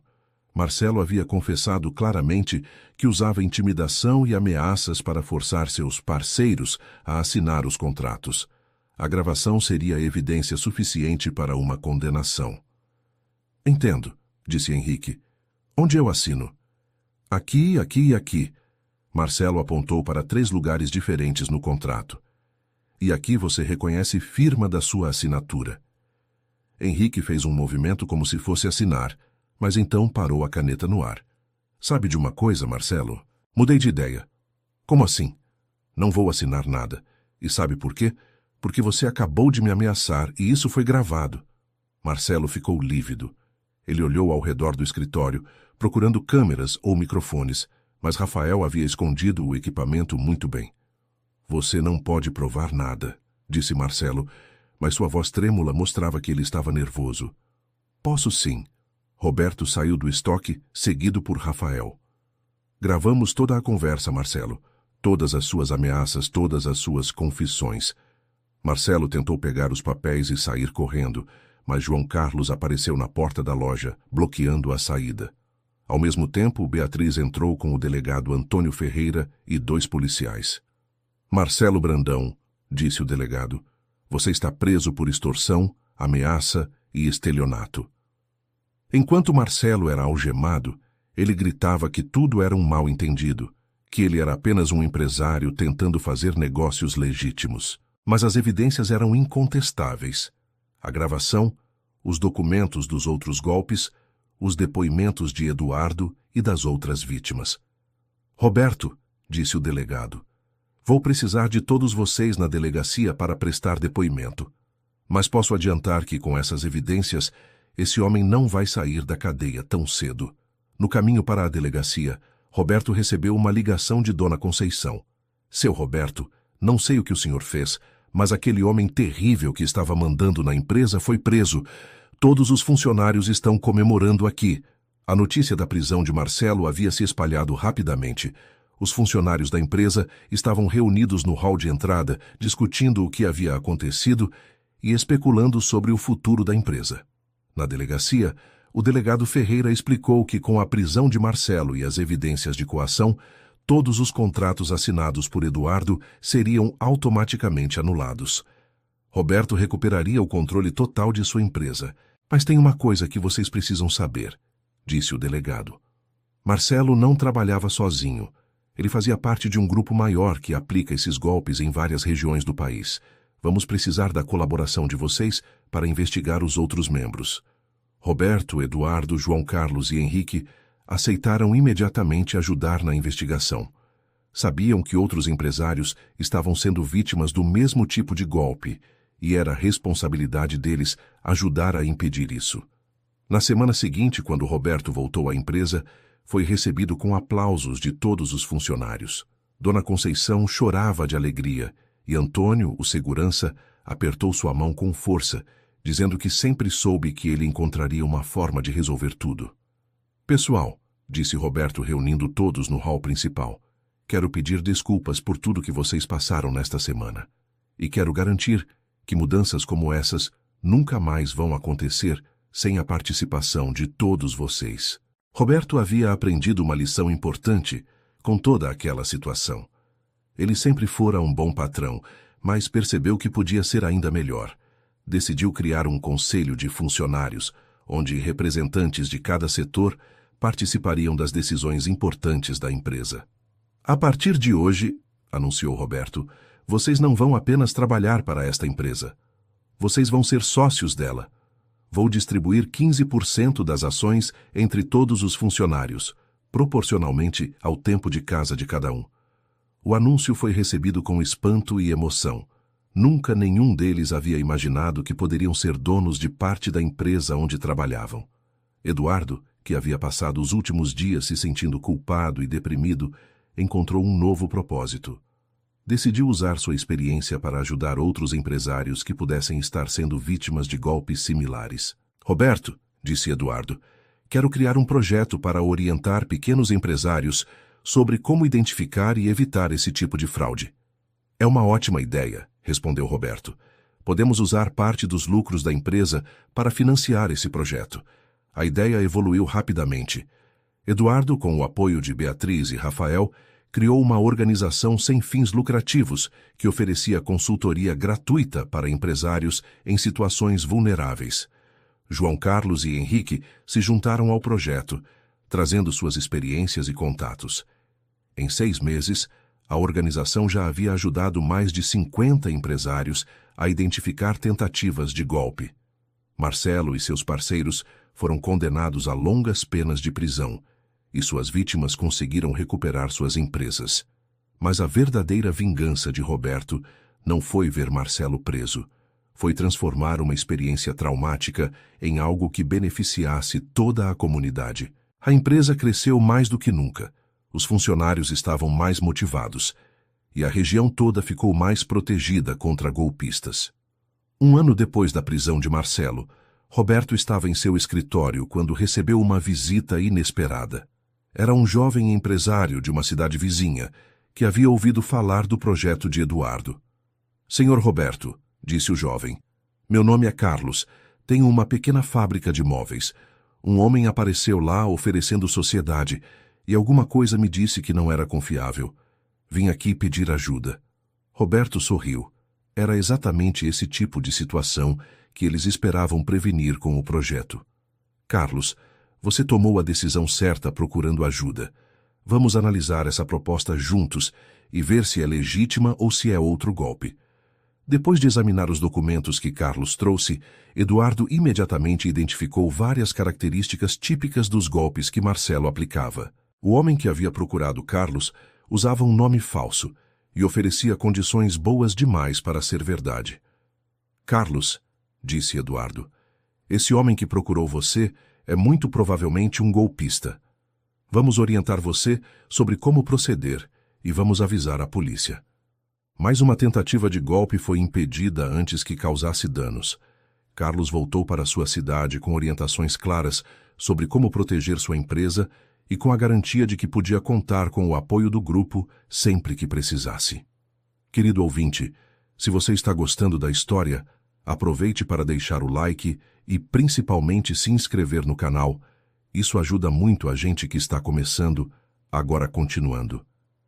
Marcelo havia confessado claramente que usava intimidação e ameaças para forçar seus parceiros a assinar os contratos. A gravação seria evidência suficiente para uma condenação. Entendo, disse Henrique. Onde eu assino? Aqui, aqui e aqui. Marcelo apontou para 3 lugares diferentes no contrato. E aqui você reconhece firma da sua assinatura. Henrique fez um movimento como se fosse assinar, mas então parou a caneta no ar. Sabe de uma coisa, Marcelo? Mudei de ideia. Como assim? Não vou assinar nada. E sabe por quê? Porque você acabou de me ameaçar e isso foi gravado. Marcelo ficou lívido. Ele olhou ao redor do escritório, procurando câmeras ou microfones, mas Rafael havia escondido o equipamento muito bem. Você não pode provar nada, disse Marcelo, mas sua voz trêmula mostrava que ele estava nervoso. Posso sim. Roberto saiu do estoque, seguido por Rafael. Gravamos toda a conversa, Marcelo. Todas as suas ameaças, todas as suas confissões. Marcelo tentou pegar os papéis e sair correndo, mas João Carlos apareceu na porta da loja, bloqueando a saída. Ao mesmo tempo, Beatriz entrou com o delegado Antônio Ferreira e 2 policiais. Marcelo Brandão, disse o delegado, você está preso por extorsão, ameaça e estelionato. Enquanto Marcelo era algemado, ele gritava que tudo era um mal-entendido, que ele era apenas um empresário tentando fazer negócios legítimos. Mas as evidências eram incontestáveis. A gravação, os documentos dos outros golpes, os depoimentos de Eduardo e das outras vítimas. Roberto, disse o delegado, vou precisar de todos vocês na delegacia para prestar depoimento. Mas posso adiantar que com essas evidências, esse homem não vai sair da cadeia tão cedo. No caminho para a delegacia, Roberto recebeu uma ligação de Dona Conceição. Seu Roberto, não sei o que o senhor fez, mas aquele homem terrível que estava mandando na empresa foi preso. Todos os funcionários estão comemorando aqui. A notícia da prisão de Marcelo havia se espalhado rapidamente. Os funcionários da empresa estavam reunidos no hall de entrada, discutindo o que havia acontecido e especulando sobre o futuro da empresa. Na delegacia, o delegado Ferreira explicou que com a prisão de Marcelo e as evidências de coação, todos os contratos assinados por Eduardo seriam automaticamente anulados. Roberto recuperaria o controle total de sua empresa. Mas tem uma coisa que vocês precisam saber, disse o delegado. Marcelo não trabalhava sozinho. Ele fazia parte de um grupo maior que aplica esses golpes em várias regiões do país. Vamos precisar da colaboração de vocês para investigar os outros membros. Roberto, Eduardo, João Carlos e Henrique aceitaram imediatamente ajudar na investigação. Sabiam que outros empresários estavam sendo vítimas do mesmo tipo de golpe e era responsabilidade deles ajudar a impedir isso. Na semana seguinte, quando Roberto voltou à empresa, foi recebido com aplausos de todos os funcionários. Dona Conceição chorava de alegria e Antônio, o segurança, apertou sua mão com força, dizendo que sempre soube que ele encontraria uma forma de resolver tudo. Pessoal, disse Roberto reunindo todos no hall principal, quero pedir desculpas por tudo que vocês passaram nesta semana. E quero garantir que mudanças como essas nunca mais vão acontecer sem a participação de todos vocês. Roberto havia aprendido uma lição importante com toda aquela situação. Ele sempre fora um bom patrão, mas percebeu que podia ser ainda melhor. Decidiu criar um conselho de funcionários, onde representantes de cada setor participariam das decisões importantes da empresa. A partir de hoje, anunciou Roberto, vocês não vão apenas trabalhar para esta empresa. Vocês vão ser sócios dela. Vou distribuir 15% das ações entre todos os funcionários, proporcionalmente ao tempo de casa de cada um. O anúncio foi recebido com espanto e emoção. Nunca nenhum deles havia imaginado que poderiam ser donos de parte da empresa onde trabalhavam. Eduardo, que havia passado os últimos dias se sentindo culpado e deprimido, encontrou um novo propósito. Decidiu usar sua experiência para ajudar outros empresários que pudessem estar sendo vítimas de golpes similares. Roberto, disse Eduardo, quero criar um projeto para orientar pequenos empresários sobre como identificar e evitar esse tipo de fraude. É uma ótima ideia, respondeu Roberto. Podemos usar parte dos lucros da empresa para financiar esse projeto. A ideia evoluiu rapidamente. Eduardo, com o apoio de Beatriz e Rafael, criou uma organização sem fins lucrativos que oferecia consultoria gratuita para empresários em situações vulneráveis. João Carlos e Henrique se juntaram ao projeto, trazendo suas experiências e contatos. Em 6 meses, a organização já havia ajudado mais de 50 empresários a identificar tentativas de golpe. Marcelo e seus parceiros foram condenados a longas penas de prisão, e suas vítimas conseguiram recuperar suas empresas. Mas a verdadeira vingança de Roberto não foi ver Marcelo preso. Foi transformar uma experiência traumática em algo que beneficiasse toda a comunidade. A empresa cresceu mais do que nunca. Os funcionários estavam mais motivados. E a região toda ficou mais protegida contra golpistas. 1 ano depois da prisão de Marcelo, Roberto estava em seu escritório quando recebeu uma visita inesperada. Era um jovem empresário de uma cidade vizinha, que havia ouvido falar do projeto de Eduardo. Senhor Roberto, disse o jovem, meu nome é Carlos, tenho uma pequena fábrica de móveis. Um homem apareceu lá oferecendo sociedade, e alguma coisa me disse que não era confiável. Vim aqui pedir ajuda. Roberto sorriu. Era exatamente esse tipo de situação que eles esperavam prevenir com o projeto. Carlos, você tomou a decisão certa procurando ajuda. Vamos analisar essa proposta juntos e ver se é legítima ou se é outro golpe. Depois de examinar os documentos que Carlos trouxe, Eduardo imediatamente identificou várias características típicas dos golpes que Marcelo aplicava. O homem que havia procurado Carlos usava um nome falso e oferecia condições boas demais para ser verdade. Carlos, disse Eduardo, esse homem que procurou você é muito provavelmente um golpista. Vamos orientar você sobre como proceder e vamos avisar a polícia. Mais uma tentativa de golpe foi impedida antes que causasse danos. Carlos voltou para sua cidade com orientações claras sobre como proteger sua empresa e com a garantia de que podia contar com o apoio do grupo sempre que precisasse. Querido ouvinte, se você está gostando da história, aproveite para deixar o like e principalmente se inscrever no canal. Isso ajuda muito a gente que está começando, agora continuando.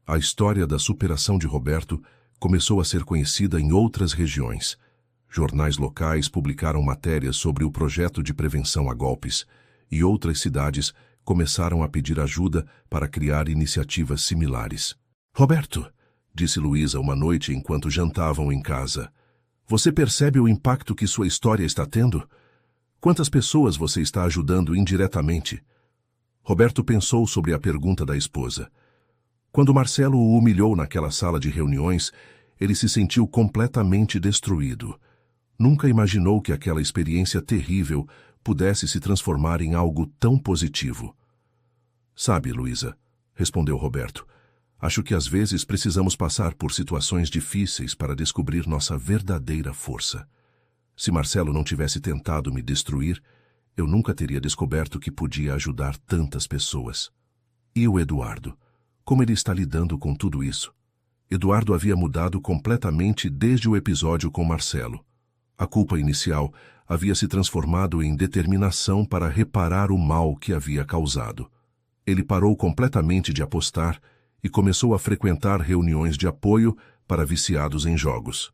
A história da superação de Roberto começou a ser conhecida em outras regiões. Jornais locais publicaram matérias sobre o projeto de prevenção a golpes, e outras cidades começaram a pedir ajuda para criar iniciativas similares. Roberto, disse Luísa uma noite enquanto jantavam em casa, você percebe o impacto que sua história está tendo? Quantas pessoas você está ajudando indiretamente? Roberto pensou sobre a pergunta da esposa. Quando Marcelo o humilhou naquela sala de reuniões, ele se sentiu completamente destruído. Nunca imaginou que aquela experiência terrível pudesse se transformar em algo tão positivo. Sabe, Luísa, respondeu Roberto, acho que às vezes precisamos passar por situações difíceis para descobrir nossa verdadeira força. Se Marcelo não tivesse tentado me destruir, eu nunca teria descoberto que podia ajudar tantas pessoas. E o Eduardo? Como ele está lidando com tudo isso? Eduardo havia mudado completamente desde o episódio com Marcelo. A culpa inicial havia se transformado em determinação para reparar o mal que havia causado. Ele parou completamente de apostar e começou a frequentar reuniões de apoio para viciados em jogos.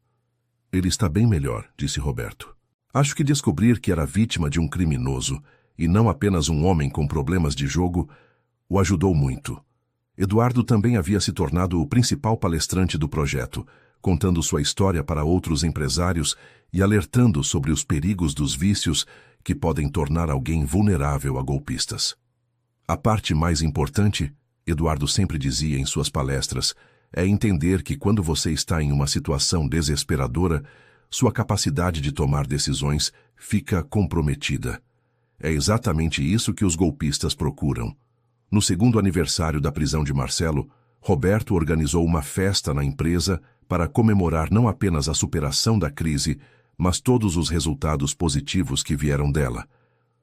Ele está bem melhor, disse Roberto. Acho que descobrir que era vítima de um criminoso e não apenas um homem com problemas de jogo, o ajudou muito. Eduardo também havia se tornado o principal palestrante do projeto, contando sua história para outros empresários e alertando sobre os perigos dos vícios que podem tornar alguém vulnerável a golpistas. A parte mais importante, Eduardo sempre dizia em suas palestras, é entender que quando você está em uma situação desesperadora, sua capacidade de tomar decisões fica comprometida. É exatamente isso que os golpistas procuram. No segundo aniversário da prisão de Marcelo, Roberto organizou uma festa na empresa para comemorar não apenas a superação da crise, mas todos os resultados positivos que vieram dela.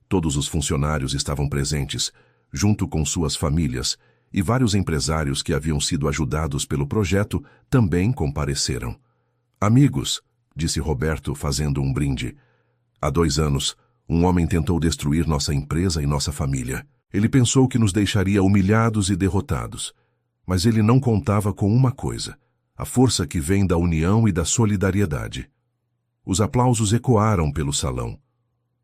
Todos os funcionários estavam presentes, junto com suas famílias, e vários empresários que haviam sido ajudados pelo projeto também compareceram. Amigos, disse Roberto fazendo um brinde. Há 2 anos, um homem tentou destruir nossa empresa e nossa família. Ele pensou que nos deixaria humilhados e derrotados. Mas ele não contava com uma coisa: a força que vem da união e da solidariedade. Os aplausos ecoaram pelo salão.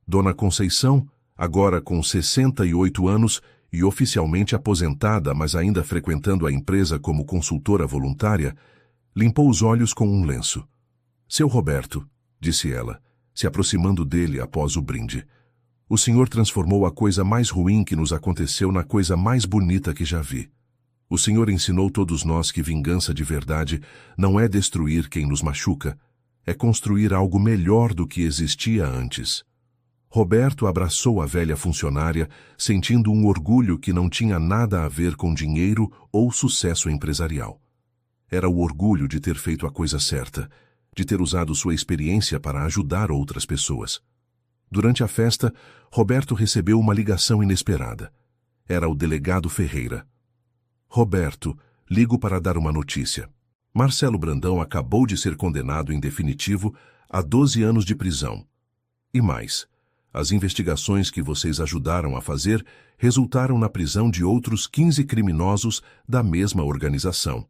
Dona Conceição, agora com 68 anos e oficialmente aposentada, mas ainda frequentando a empresa como consultora voluntária, limpou os olhos com um lenço. Seu Roberto, disse ela, se aproximando dele após o brinde. O senhor transformou a coisa mais ruim que nos aconteceu na coisa mais bonita que já vi. O senhor ensinou todos nós que vingança de verdade não é destruir quem nos machuca, é construir algo melhor do que existia antes. Roberto abraçou a velha funcionária, sentindo um orgulho que não tinha nada a ver com dinheiro ou sucesso empresarial. Era o orgulho de ter feito a coisa certa, de ter usado sua experiência para ajudar outras pessoas. Durante a festa, Roberto recebeu uma ligação inesperada. Era o delegado Ferreira. Roberto, ligo para dar uma notícia. Marcelo Brandão acabou de ser condenado em definitivo a 12 anos de prisão. E mais, as investigações que vocês ajudaram a fazer resultaram na prisão de outros 15 criminosos da mesma organização.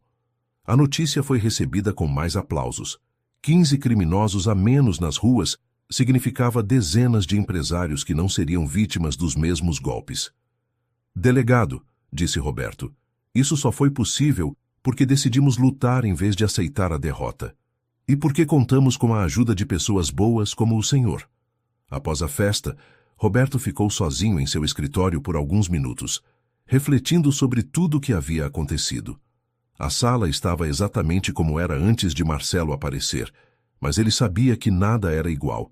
A notícia foi recebida com mais aplausos. 15 criminosos a menos nas ruas significava dezenas de empresários que não seriam vítimas dos mesmos golpes. Delegado, disse Roberto, isso só foi possível porque decidimos lutar em vez de aceitar a derrota. E porque contamos com a ajuda de pessoas boas como o senhor. Após a festa, Roberto ficou sozinho em seu escritório por alguns minutos, refletindo sobre tudo o que havia acontecido. A sala estava exatamente como era antes de Marcelo aparecer, mas ele sabia que nada era igual.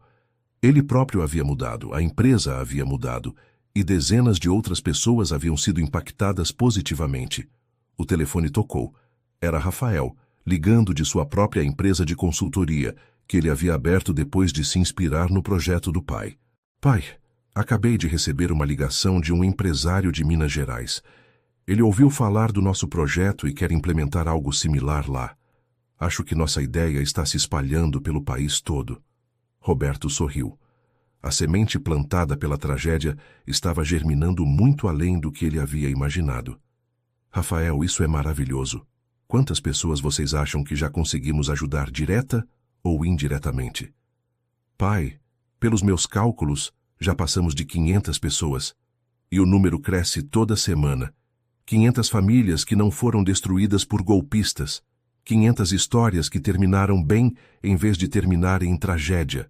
Ele próprio havia mudado, a empresa havia mudado, e dezenas de outras pessoas haviam sido impactadas positivamente. O telefone tocou. Era Rafael, ligando de sua própria empresa de consultoria, que ele havia aberto depois de se inspirar no projeto do pai. Pai, acabei de receber uma ligação de um empresário de Minas Gerais. Ele ouviu falar do nosso projeto e quer implementar algo similar lá. Acho que nossa ideia está se espalhando pelo país todo. Roberto sorriu. A semente plantada pela tragédia estava germinando muito além do que ele havia imaginado. Rafael, isso é maravilhoso. Quantas pessoas vocês acham que já conseguimos ajudar direta ou indiretamente? Pai, pelos meus cálculos, já passamos de 500 pessoas. E o número cresce toda semana. 500 famílias que não foram destruídas por golpistas. 500 histórias que terminaram bem em vez de terminarem em tragédia.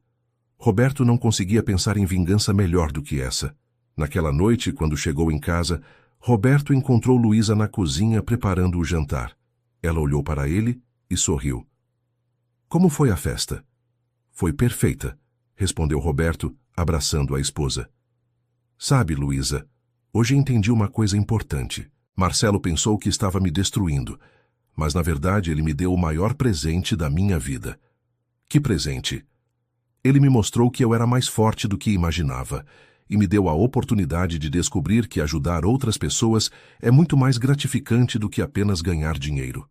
Roberto não conseguia pensar em vingança melhor do que essa. Naquela noite, quando chegou em casa, Roberto encontrou Luísa na cozinha preparando o jantar. Ela olhou para ele e sorriu. Como foi a festa? Foi perfeita, respondeu Roberto, abraçando a esposa. Sabe, Luísa, hoje entendi uma coisa importante. Marcelo pensou que estava me destruindo, mas na verdade ele me deu o maior presente da minha vida. Que presente? Ele me mostrou que eu era mais forte do que imaginava e me deu a oportunidade de descobrir que ajudar outras pessoas é muito mais gratificante do que apenas ganhar dinheiro.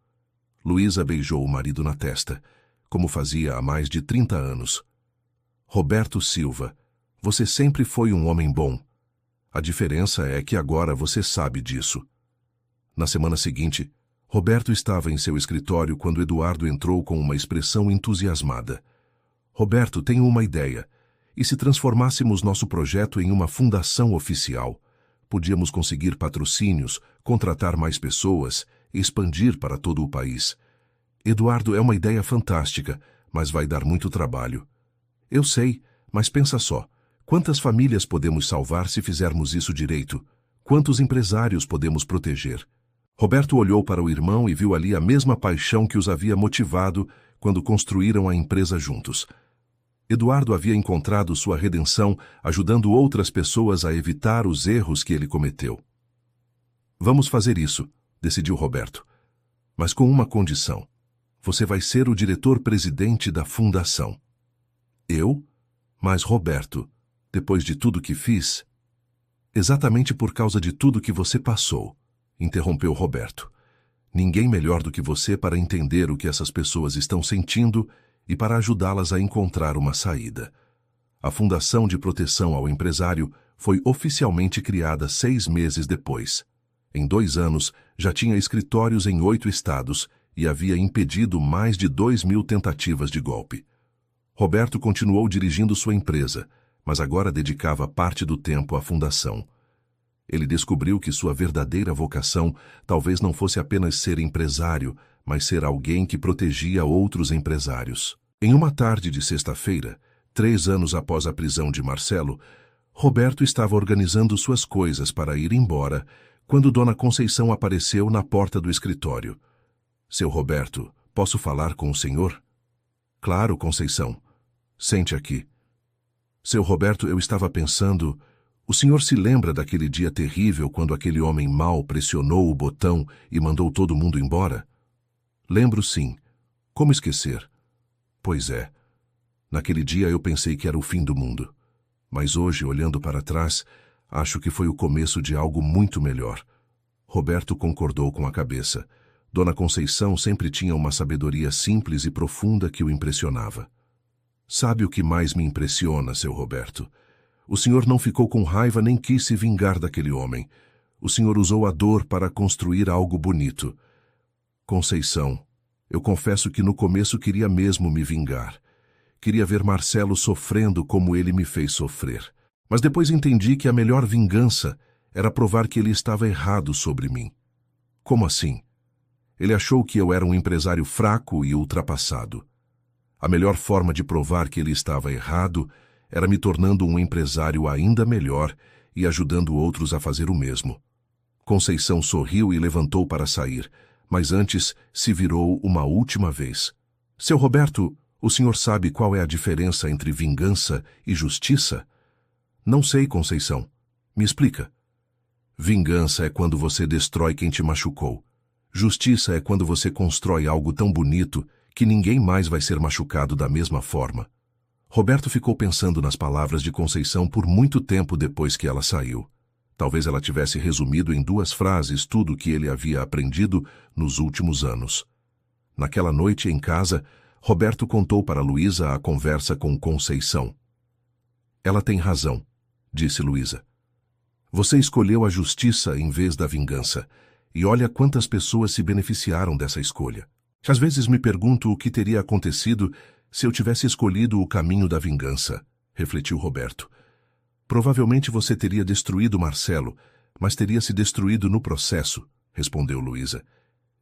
Luísa beijou o marido na testa, como fazia há mais de 30 anos. Roberto Silva, você sempre foi um homem bom. A diferença é que agora você sabe disso. Na semana seguinte, Roberto estava em seu escritório quando Eduardo entrou com uma expressão entusiasmada. Roberto, tenho uma ideia. E se transformássemos nosso projeto em uma fundação oficial, podíamos conseguir patrocínios, contratar mais pessoas e expandir para todo o país. Eduardo, é uma ideia fantástica, mas vai dar muito trabalho. Eu sei, mas pensa só. Quantas famílias podemos salvar se fizermos isso direito? Quantos empresários podemos proteger? Roberto olhou para o irmão e viu ali a mesma paixão que os havia motivado quando construíram a empresa juntos. Eduardo havia encontrado sua redenção ajudando outras pessoas a evitar os erros que ele cometeu. Vamos fazer isso, decidiu Roberto. Mas com uma condição. Você vai ser o diretor-presidente da fundação. Eu? Mas Roberto, depois de tudo que fiz... Exatamente por causa de tudo que você passou, interrompeu Roberto. Ninguém melhor do que você para entender o que essas pessoas estão sentindo e para ajudá-las a encontrar uma saída. A Fundação de Proteção ao Empresário foi oficialmente criada 6 meses depois. Em 2 anos, já tinha escritórios em 8 estados e havia impedido mais de 2.000 tentativas de golpe. Roberto continuou dirigindo sua empresa, mas agora dedicava parte do tempo à fundação. Ele descobriu que sua verdadeira vocação talvez não fosse apenas ser empresário, mas ser alguém que protegia outros empresários. Em uma tarde de sexta-feira, 3 anos após a prisão de Marcelo, Roberto estava organizando suas coisas para ir embora, quando Dona Conceição apareceu na porta do escritório. Seu Roberto, posso falar com o senhor? Claro, Conceição. Sente aqui. Seu Roberto, eu estava pensando... O senhor se lembra daquele dia terrível quando aquele homem mau pressionou o botão e mandou todo mundo embora? Lembro sim. Como esquecer? Pois é. Naquele dia eu pensei que era o fim do mundo. Mas hoje, olhando para trás, acho que foi o começo de algo muito melhor. Roberto concordou com a cabeça. Dona Conceição sempre tinha uma sabedoria simples e profunda que o impressionava. Sabe o que mais me impressiona, seu Roberto? O senhor não ficou com raiva nem quis se vingar daquele homem. O senhor usou a dor para construir algo bonito. Conceição, eu confesso que no começo queria mesmo me vingar. Queria ver Marcelo sofrendo como ele me fez sofrer. Mas depois entendi que a melhor vingança era provar que ele estava errado sobre mim. Como assim? Ele achou que eu era um empresário fraco e ultrapassado. A melhor forma de provar que ele estava errado era me tornando um empresário ainda melhor e ajudando outros a fazer o mesmo. Conceição sorriu e levantou para sair, mas antes se virou uma última vez. Seu Roberto, o senhor sabe qual é a diferença entre vingança e justiça? Não sei, Conceição. Me explica. Vingança é quando você destrói quem te machucou. Justiça é quando você constrói algo tão bonito que ninguém mais vai ser machucado da mesma forma. Roberto ficou pensando nas palavras de Conceição por muito tempo depois que ela saiu. Talvez ela tivesse resumido em 2 frases tudo o que ele havia aprendido nos últimos anos. Naquela noite, em casa, Roberto contou para Luísa a conversa com Conceição. Ela tem razão, disse Luísa. Você escolheu a justiça em vez da vingança, e olha quantas pessoas se beneficiaram dessa escolha. Às vezes me pergunto o que teria acontecido se eu tivesse escolhido o caminho da vingança, refletiu Roberto. Provavelmente você teria destruído Marcelo, mas teria se destruído no processo, respondeu Luísa.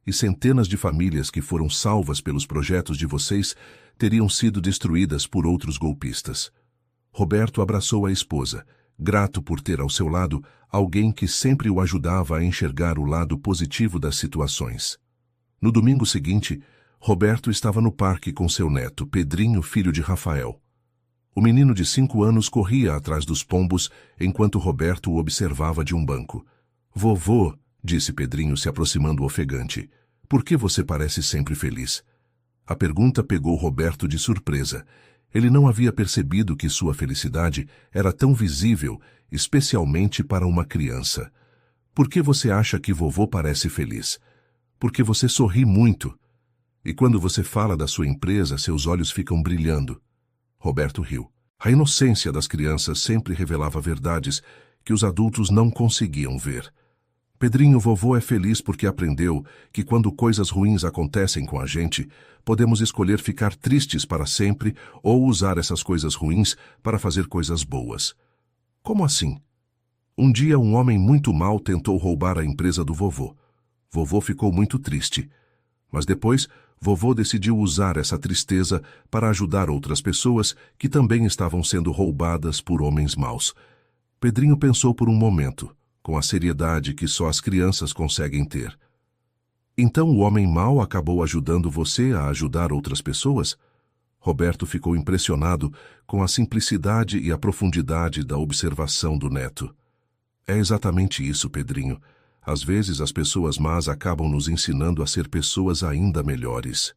E centenas de famílias que foram salvas pelos projetos de vocês teriam sido destruídas por outros golpistas. Roberto abraçou a esposa, grato por ter ao seu lado alguém que sempre o ajudava a enxergar o lado positivo das situações. No domingo seguinte, Roberto estava no parque com seu neto, Pedrinho, filho de Rafael. O menino de 5 anos corria atrás dos pombos enquanto Roberto o observava de um banco. Vovô, disse Pedrinho se aproximando ofegante, por que você parece sempre feliz? A pergunta pegou Roberto de surpresa. Ele não havia percebido que sua felicidade era tão visível, especialmente para uma criança. Por que você acha que vovô parece feliz? Porque você sorri muito. E quando você fala da sua empresa, seus olhos ficam brilhando. Roberto riu. A inocência das crianças sempre revelava verdades que os adultos não conseguiam ver. Pedrinho, vovô é feliz porque aprendeu que quando coisas ruins acontecem com a gente, podemos escolher ficar tristes para sempre ou usar essas coisas ruins para fazer coisas boas. Como assim? Um dia um homem muito mau tentou roubar a empresa do vovô. Vovô ficou muito triste. Mas depois, vovô decidiu usar essa tristeza para ajudar outras pessoas que também estavam sendo roubadas por homens maus. Pedrinho pensou por um momento, com a seriedade que só as crianças conseguem ter. Então o homem mau acabou ajudando você a ajudar outras pessoas? Roberto ficou impressionado com a simplicidade e a profundidade da observação do neto. É exatamente isso, Pedrinho. Às vezes as pessoas más acabam nos ensinando a ser pessoas ainda melhores.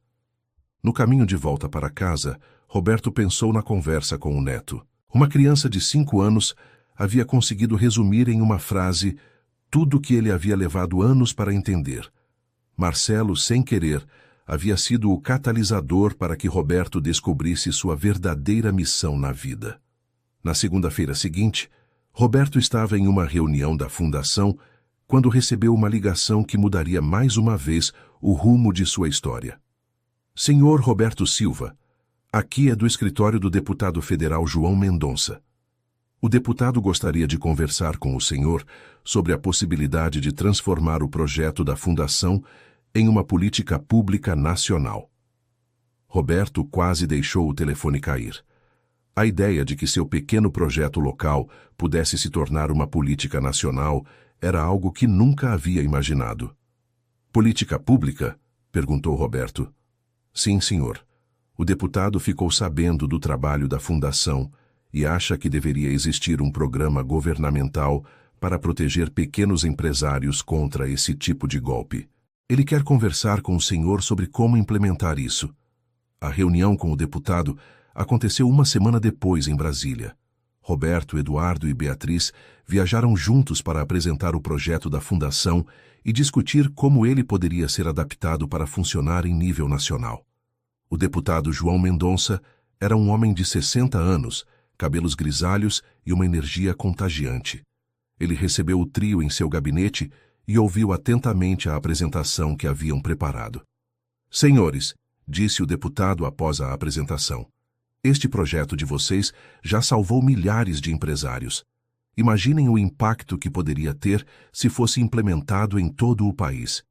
No caminho de volta para casa, Roberto pensou na conversa com o neto. Uma criança de 5 anos havia conseguido resumir em uma frase tudo o que ele havia levado anos para entender. Marcelo, sem querer, havia sido o catalisador para que Roberto descobrisse sua verdadeira missão na vida. Na segunda-feira seguinte, Roberto estava em uma reunião da fundação quando recebeu uma ligação que mudaria mais uma vez o rumo de sua história. Senhor Roberto Silva, aqui é do escritório do deputado federal João Mendonça. O deputado gostaria de conversar com o senhor sobre a possibilidade de transformar o projeto da fundação em uma política pública nacional. Roberto quase deixou o telefone cair. A ideia de que seu pequeno projeto local pudesse se tornar uma política nacional era algo que nunca havia imaginado. Política pública? Perguntou Roberto. Sim, senhor. O deputado ficou sabendo do trabalho da fundação e acha que deveria existir um programa governamental para proteger pequenos empresários contra esse tipo de golpe. Ele quer conversar com o senhor sobre como implementar isso. A reunião com o deputado aconteceu uma semana depois em Brasília. Roberto, Eduardo e Beatriz viajaram juntos para apresentar o projeto da fundação e discutir como ele poderia ser adaptado para funcionar em nível nacional. O deputado João Mendonça era um homem de 60 anos, cabelos grisalhos e uma energia contagiante. Ele recebeu o trio em seu gabinete e ouviu atentamente a apresentação que haviam preparado. Senhores, disse o deputado após a apresentação, este projeto de vocês já salvou milhares de empresários. Imaginem o impacto que poderia ter se fosse implementado em todo o país.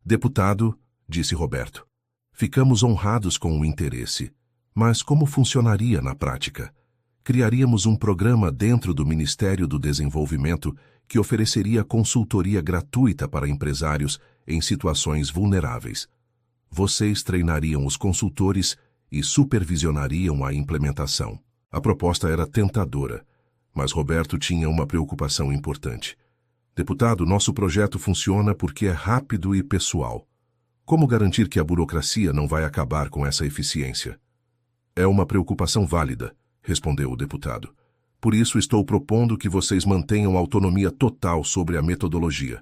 Deputado, disse Roberto, ficamos honrados com o interesse. Mas como funcionaria na prática? Criaríamos um programa dentro do Ministério do Desenvolvimento que ofereceria consultoria gratuita para empresários em situações vulneráveis. Vocês treinariam os consultores e supervisionariam a implementação. A proposta era tentadora, mas Roberto tinha uma preocupação importante. Deputado, nosso projeto funciona porque é rápido e pessoal. Como garantir que a burocracia não vai acabar com essa eficiência? É uma preocupação válida, respondeu o deputado. Por isso estou propondo que vocês mantenham autonomia total sobre a metodologia.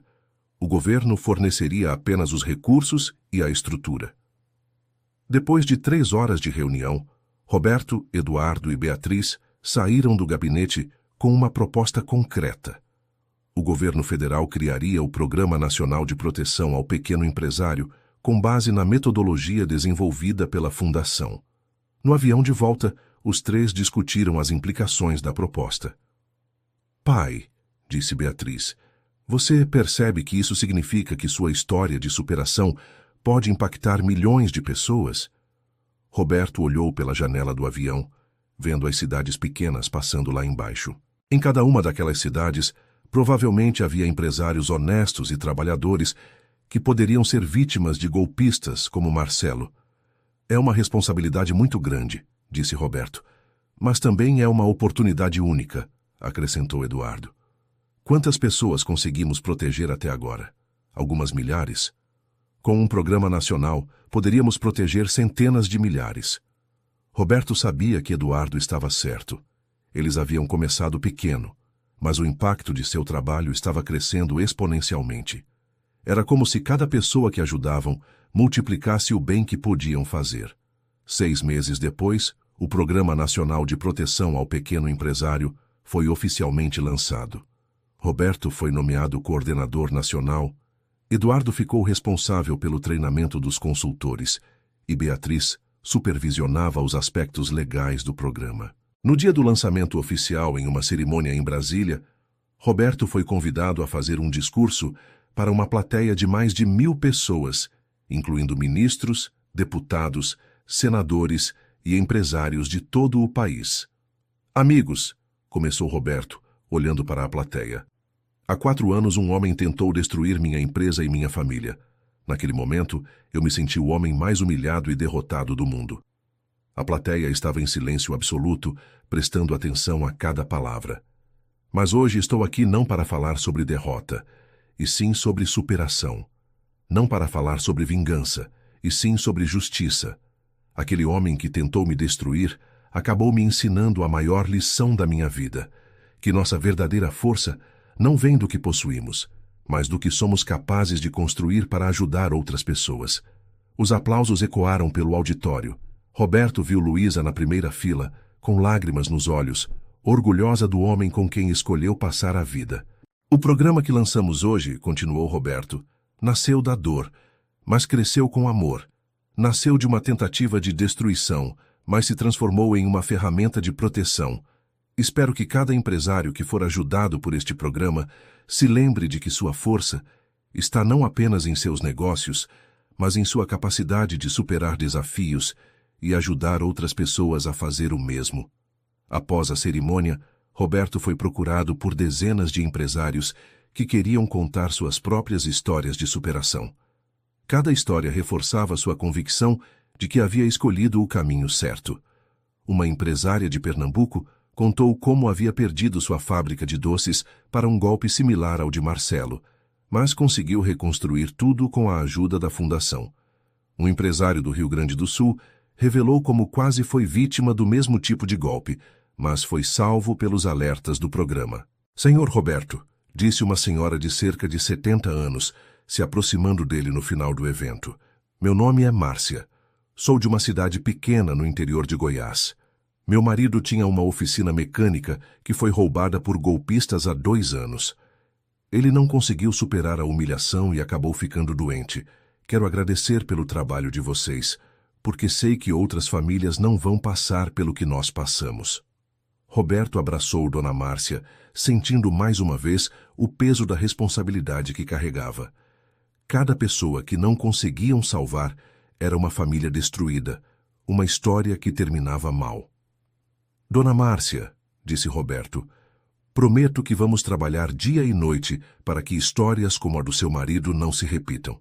O governo forneceria apenas os recursos e a estrutura. Depois de 3 horas de reunião, Roberto, Eduardo e Beatriz saíram do gabinete com uma proposta concreta. O governo federal criaria o Programa Nacional de Proteção ao Pequeno Empresário com base na metodologia desenvolvida pela Fundação. No avião de volta, os 3 discutiram as implicações da proposta. Pai, disse Beatriz, você percebe que isso significa que sua história de superação pode impactar milhões de pessoas? Roberto olhou pela janela do avião, vendo as cidades pequenas passando lá embaixo. Em cada uma daquelas cidades, provavelmente havia empresários honestos e trabalhadores que poderiam ser vítimas de golpistas como Marcelo. É uma responsabilidade muito grande, disse Roberto, mas também é uma oportunidade única, acrescentou Eduardo. Quantas pessoas conseguimos proteger até agora? Algumas milhares? Com um programa nacional, poderíamos proteger centenas de milhares. Roberto sabia que Eduardo estava certo. Eles haviam começado pequeno, mas o impacto de seu trabalho estava crescendo exponencialmente. Era como se cada pessoa que ajudavam multiplicasse o bem que podiam fazer. 6 meses depois, o Programa Nacional de Proteção ao Pequeno Empresário foi oficialmente lançado. Roberto foi nomeado coordenador nacional, Eduardo ficou responsável pelo treinamento dos consultores e Beatriz supervisionava os aspectos legais do programa. No dia do lançamento oficial, em uma cerimônia em Brasília, Roberto foi convidado a fazer um discurso para uma plateia de mais de 1000 pessoas, incluindo ministros, deputados, senadores e empresários de todo o país. Amigos, começou Roberto, olhando para a plateia. Há 4 anos um homem tentou destruir minha empresa e minha família. Naquele momento, eu me senti o homem mais humilhado e derrotado do mundo. A plateia estava em silêncio absoluto, prestando atenção a cada palavra. Mas hoje estou aqui não para falar sobre derrota, e sim sobre superação. Não para falar sobre vingança, e sim sobre justiça. Aquele homem que tentou me destruir acabou me ensinando a maior lição da minha vida, que nossa verdadeira força não vem do que possuímos, mas do que somos capazes de construir para ajudar outras pessoas. Os aplausos ecoaram pelo auditório. Roberto viu Luísa na primeira fila, com lágrimas nos olhos, orgulhosa do homem com quem escolheu passar a vida. O programa que lançamos hoje, continuou Roberto, nasceu da dor, mas cresceu com amor. Nasceu de uma tentativa de destruição, mas se transformou em uma ferramenta de proteção. Espero que cada empresário que for ajudado por este programa se lembre de que sua força está não apenas em seus negócios, mas em sua capacidade de superar desafios e ajudar outras pessoas a fazer o mesmo. Após a cerimônia, Roberto foi procurado por dezenas de empresários que queriam contar suas próprias histórias de superação. Cada história reforçava sua convicção de que havia escolhido o caminho certo. Uma empresária de Pernambuco contou como havia perdido sua fábrica de doces para um golpe similar ao de Marcelo, mas conseguiu reconstruir tudo com a ajuda da fundação. Um empresário do Rio Grande do Sul revelou como quase foi vítima do mesmo tipo de golpe, mas foi salvo pelos alertas do programa. Senhor Roberto, disse uma senhora de cerca de 70 anos, se aproximando dele no final do evento. Meu nome é Márcia. Sou de uma cidade pequena no interior de Goiás. Meu marido tinha uma oficina mecânica que foi roubada por golpistas há 2 anos. Ele não conseguiu superar a humilhação e acabou ficando doente. Quero agradecer pelo trabalho de vocês, porque sei que outras famílias não vão passar pelo que nós passamos. Roberto abraçou Dona Márcia, sentindo mais uma vez o peso da responsabilidade que carregava. Cada pessoa que não conseguiam salvar era uma família destruída, uma história que terminava mal. Dona Márcia, disse Roberto, prometo que vamos trabalhar dia e noite para que histórias como a do seu marido não se repitam.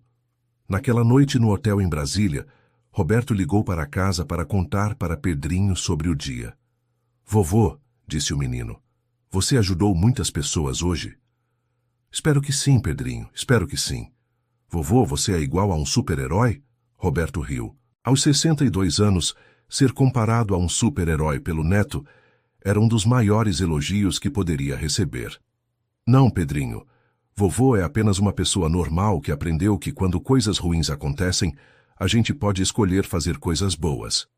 Naquela noite no hotel em Brasília, Roberto ligou para casa para contar para Pedrinho sobre o dia. Vovô, disse o menino, você ajudou muitas pessoas hoje? Espero que sim, Pedrinho, espero que sim. Vovô, você é igual a um super-herói? Roberto riu. Aos 62 anos, ser comparado a um super-herói pelo neto era um dos maiores elogios que poderia receber. Não, Pedrinho. Vovô é apenas uma pessoa normal que aprendeu que quando coisas ruins acontecem, a gente pode escolher fazer coisas boas.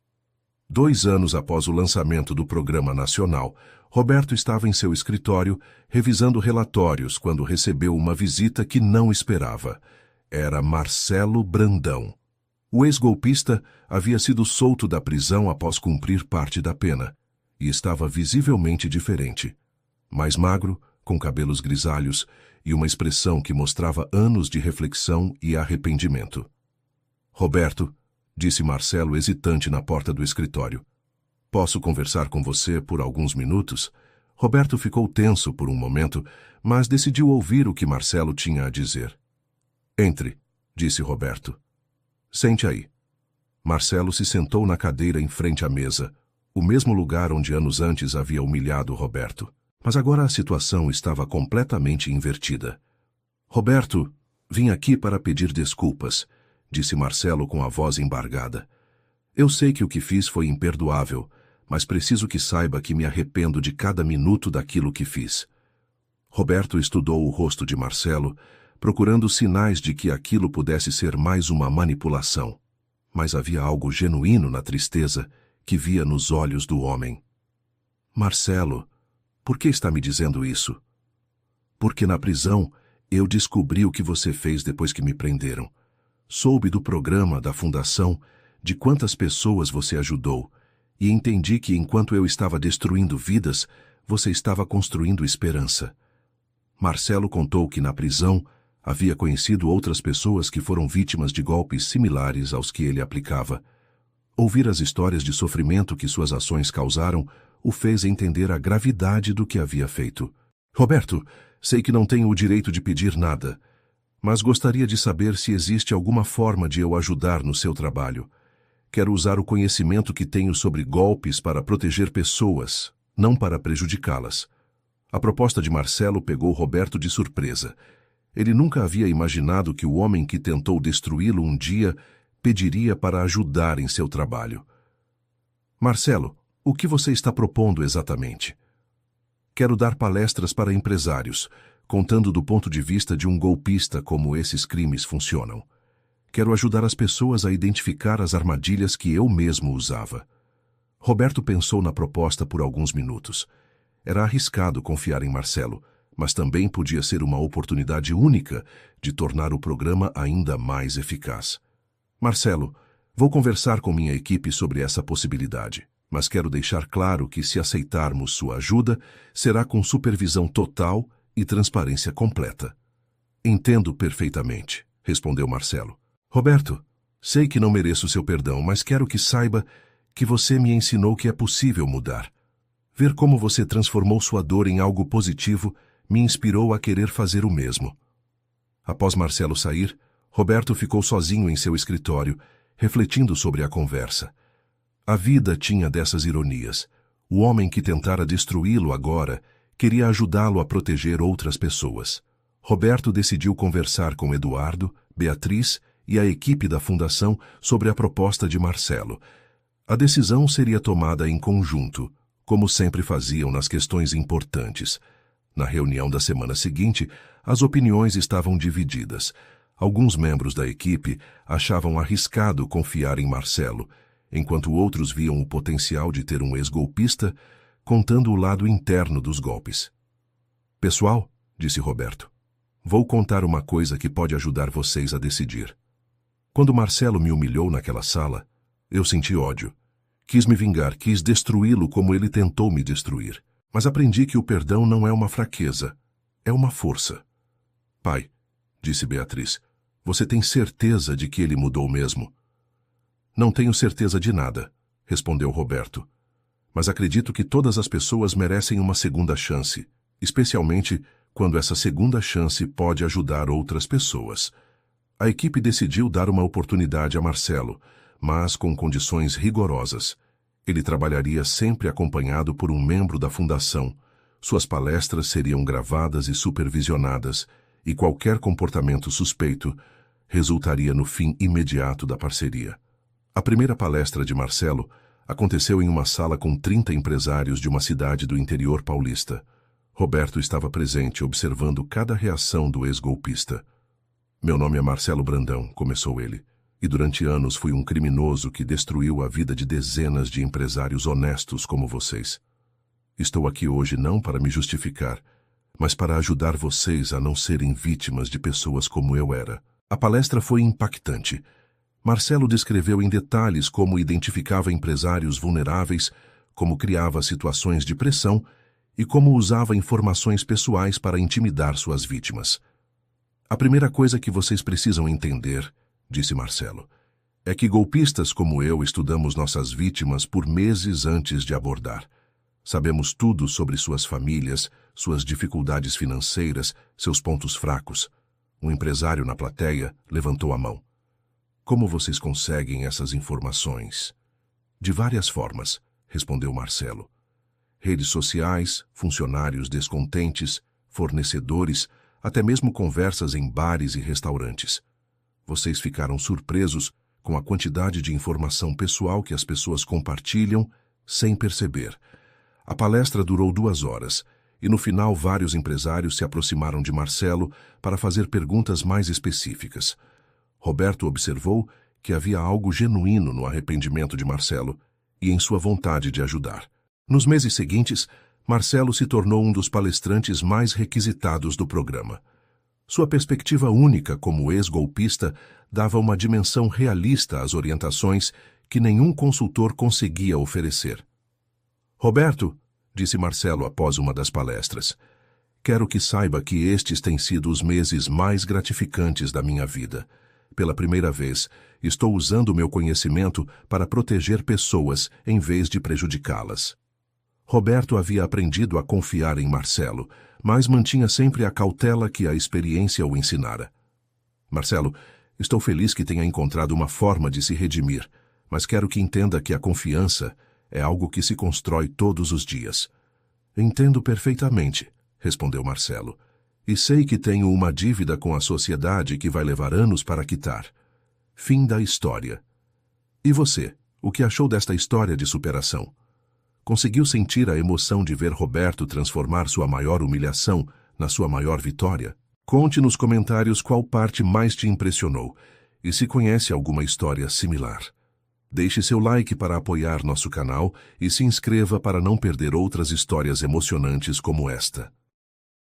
2 anos após o lançamento do programa nacional, Roberto estava em seu escritório, revisando relatórios quando recebeu uma visita que não esperava. Era Marcelo Brandão. O ex-golpista havia sido solto da prisão após cumprir parte da pena, e estava visivelmente diferente. Mais magro, com cabelos grisalhos e uma expressão que mostrava anos de reflexão e arrependimento. Roberto, disse Marcelo hesitante na porta do escritório. Posso conversar com você por alguns minutos? Roberto ficou tenso por um momento, mas decidiu ouvir o que Marcelo tinha a dizer. Entre, disse Roberto. Sente aí. Marcelo se sentou na cadeira em frente à mesa, o mesmo lugar onde anos antes havia humilhado Roberto. Mas agora a situação estava completamente invertida. Roberto, vim aqui para pedir desculpas, disse Marcelo com a voz embargada. Eu sei que o que fiz foi imperdoável, mas preciso que saiba que me arrependo de cada minuto daquilo que fiz. Roberto estudou o rosto de Marcelo, procurando sinais de que aquilo pudesse ser mais uma manipulação. Mas havia algo genuíno na tristeza que via nos olhos do homem. Marcelo, por que está me dizendo isso? Porque na prisão, eu descobri o que você fez depois que me prenderam. Soube do programa da fundação, de quantas pessoas você ajudou, e entendi que enquanto eu estava destruindo vidas, você estava construindo esperança. Marcelo contou que na prisão havia conhecido outras pessoas que foram vítimas de golpes similares aos que ele aplicava. Ouvir as histórias de sofrimento que suas ações causaram o fez entender a gravidade do que havia feito. Roberto, sei que não tenho o direito de pedir nada, mas gostaria de saber se existe alguma forma de eu ajudar no seu trabalho. Quero usar o conhecimento que tenho sobre golpes para proteger pessoas, não para prejudicá-las. A proposta de Marcelo pegou Roberto de surpresa. Ele nunca havia imaginado que o homem que tentou destruí-lo um dia pediria para ajudar em seu trabalho. Marcelo, o que você está propondo exatamente? Quero dar palestras para empresários, contando do ponto de vista de um golpista como esses crimes funcionam. Quero ajudar as pessoas a identificar as armadilhas que eu mesmo usava. Roberto pensou na proposta por alguns minutos. Era arriscado confiar em Marcelo, mas também podia ser uma oportunidade única de tornar o programa ainda mais eficaz. Marcelo, vou conversar com minha equipe sobre essa possibilidade, mas quero deixar claro que se aceitarmos sua ajuda, será com supervisão total e transparência completa. Entendo perfeitamente, respondeu Marcelo. Roberto, sei que não mereço seu perdão, mas quero que saiba que você me ensinou que é possível mudar. Ver como você transformou sua dor em algo positivo me inspirou a querer fazer o mesmo. Após Marcelo sair, Roberto ficou sozinho em seu escritório, refletindo sobre a conversa. A vida tinha dessas ironias. O homem que tentara destruí-lo agora queria ajudá-lo a proteger outras pessoas. Roberto decidiu conversar com Eduardo, Beatriz e a equipe da fundação sobre a proposta de Marcelo. A decisão seria tomada em conjunto, como sempre faziam nas questões importantes. Na reunião da semana seguinte, as opiniões estavam divididas. Alguns membros da equipe achavam arriscado confiar em Marcelo, enquanto outros viam o potencial de ter um ex-golpista contando o lado interno dos golpes. Pessoal, disse Roberto, vou contar uma coisa que pode ajudar vocês a decidir. Quando Marcelo me humilhou naquela sala, eu senti ódio. Quis me vingar, quis destruí-lo como ele tentou me destruir. Mas aprendi que o perdão não é uma fraqueza, é uma força. Pai, disse Beatriz, você tem certeza de que ele mudou mesmo? Não tenho certeza de nada, respondeu Roberto. Mas acredito que todas as pessoas merecem uma segunda chance, especialmente quando essa segunda chance pode ajudar outras pessoas. A equipe decidiu dar uma oportunidade a Marcelo, mas com condições rigorosas. Ele trabalharia sempre acompanhado por um membro da fundação. Suas palestras seriam gravadas e supervisionadas, e qualquer comportamento suspeito resultaria no fim imediato da parceria. A primeira palestra de Marcelo aconteceu em uma sala com 30 empresários de uma cidade do interior paulista. Roberto estava presente, observando cada reação do ex-golpista. Meu nome é Marcelo Brandão, começou ele. E durante anos fui um criminoso que destruiu a vida de dezenas de empresários honestos como vocês. Estou aqui hoje não para me justificar, mas para ajudar vocês a não serem vítimas de pessoas como eu era. A palestra foi impactante. Marcelo descreveu em detalhes como identificava empresários vulneráveis, como criava situações de pressão e como usava informações pessoais para intimidar suas vítimas. A primeira coisa que vocês precisam entender, disse Marcelo, é que golpistas como eu estudamos nossas vítimas por meses antes de abordar. Sabemos tudo sobre suas famílias, suas dificuldades financeiras, seus pontos fracos. Um empresário na plateia levantou a mão. Como vocês conseguem essas informações? De várias formas, respondeu Marcelo. Redes sociais, funcionários descontentes, fornecedores, até mesmo conversas em bares e restaurantes. Vocês ficaram surpresos com a quantidade de informação pessoal que as pessoas compartilham sem perceber. A palestra durou 2 horas e no final vários empresários se aproximaram de Marcelo para fazer perguntas mais específicas. Roberto observou que havia algo genuíno no arrependimento de Marcelo e em sua vontade de ajudar. Nos meses seguintes, Marcelo se tornou um dos palestrantes mais requisitados do programa. Sua perspectiva única como ex-golpista dava uma dimensão realista às orientações que nenhum consultor conseguia oferecer. Roberto, disse Marcelo após uma das palestras, quero que saiba que estes têm sido os meses mais gratificantes da minha vida. Pela primeira vez, estou usando meu conhecimento para proteger pessoas em vez de prejudicá-las. Roberto havia aprendido a confiar em Marcelo, mas mantinha sempre a cautela que a experiência o ensinara. Marcelo, estou feliz que tenha encontrado uma forma de se redimir, mas quero que entenda que a confiança é algo que se constrói todos os dias. Entendo perfeitamente, respondeu Marcelo, e sei que tenho uma dívida com a sociedade que vai levar anos para quitar. Fim da história. E você, o que achou desta história de superação? Conseguiu sentir a emoção de ver Roberto transformar sua maior humilhação na sua maior vitória? Conte nos comentários qual parte mais te impressionou e se conhece alguma história similar. Deixe seu like para apoiar nosso canal e se inscreva para não perder outras histórias emocionantes como esta.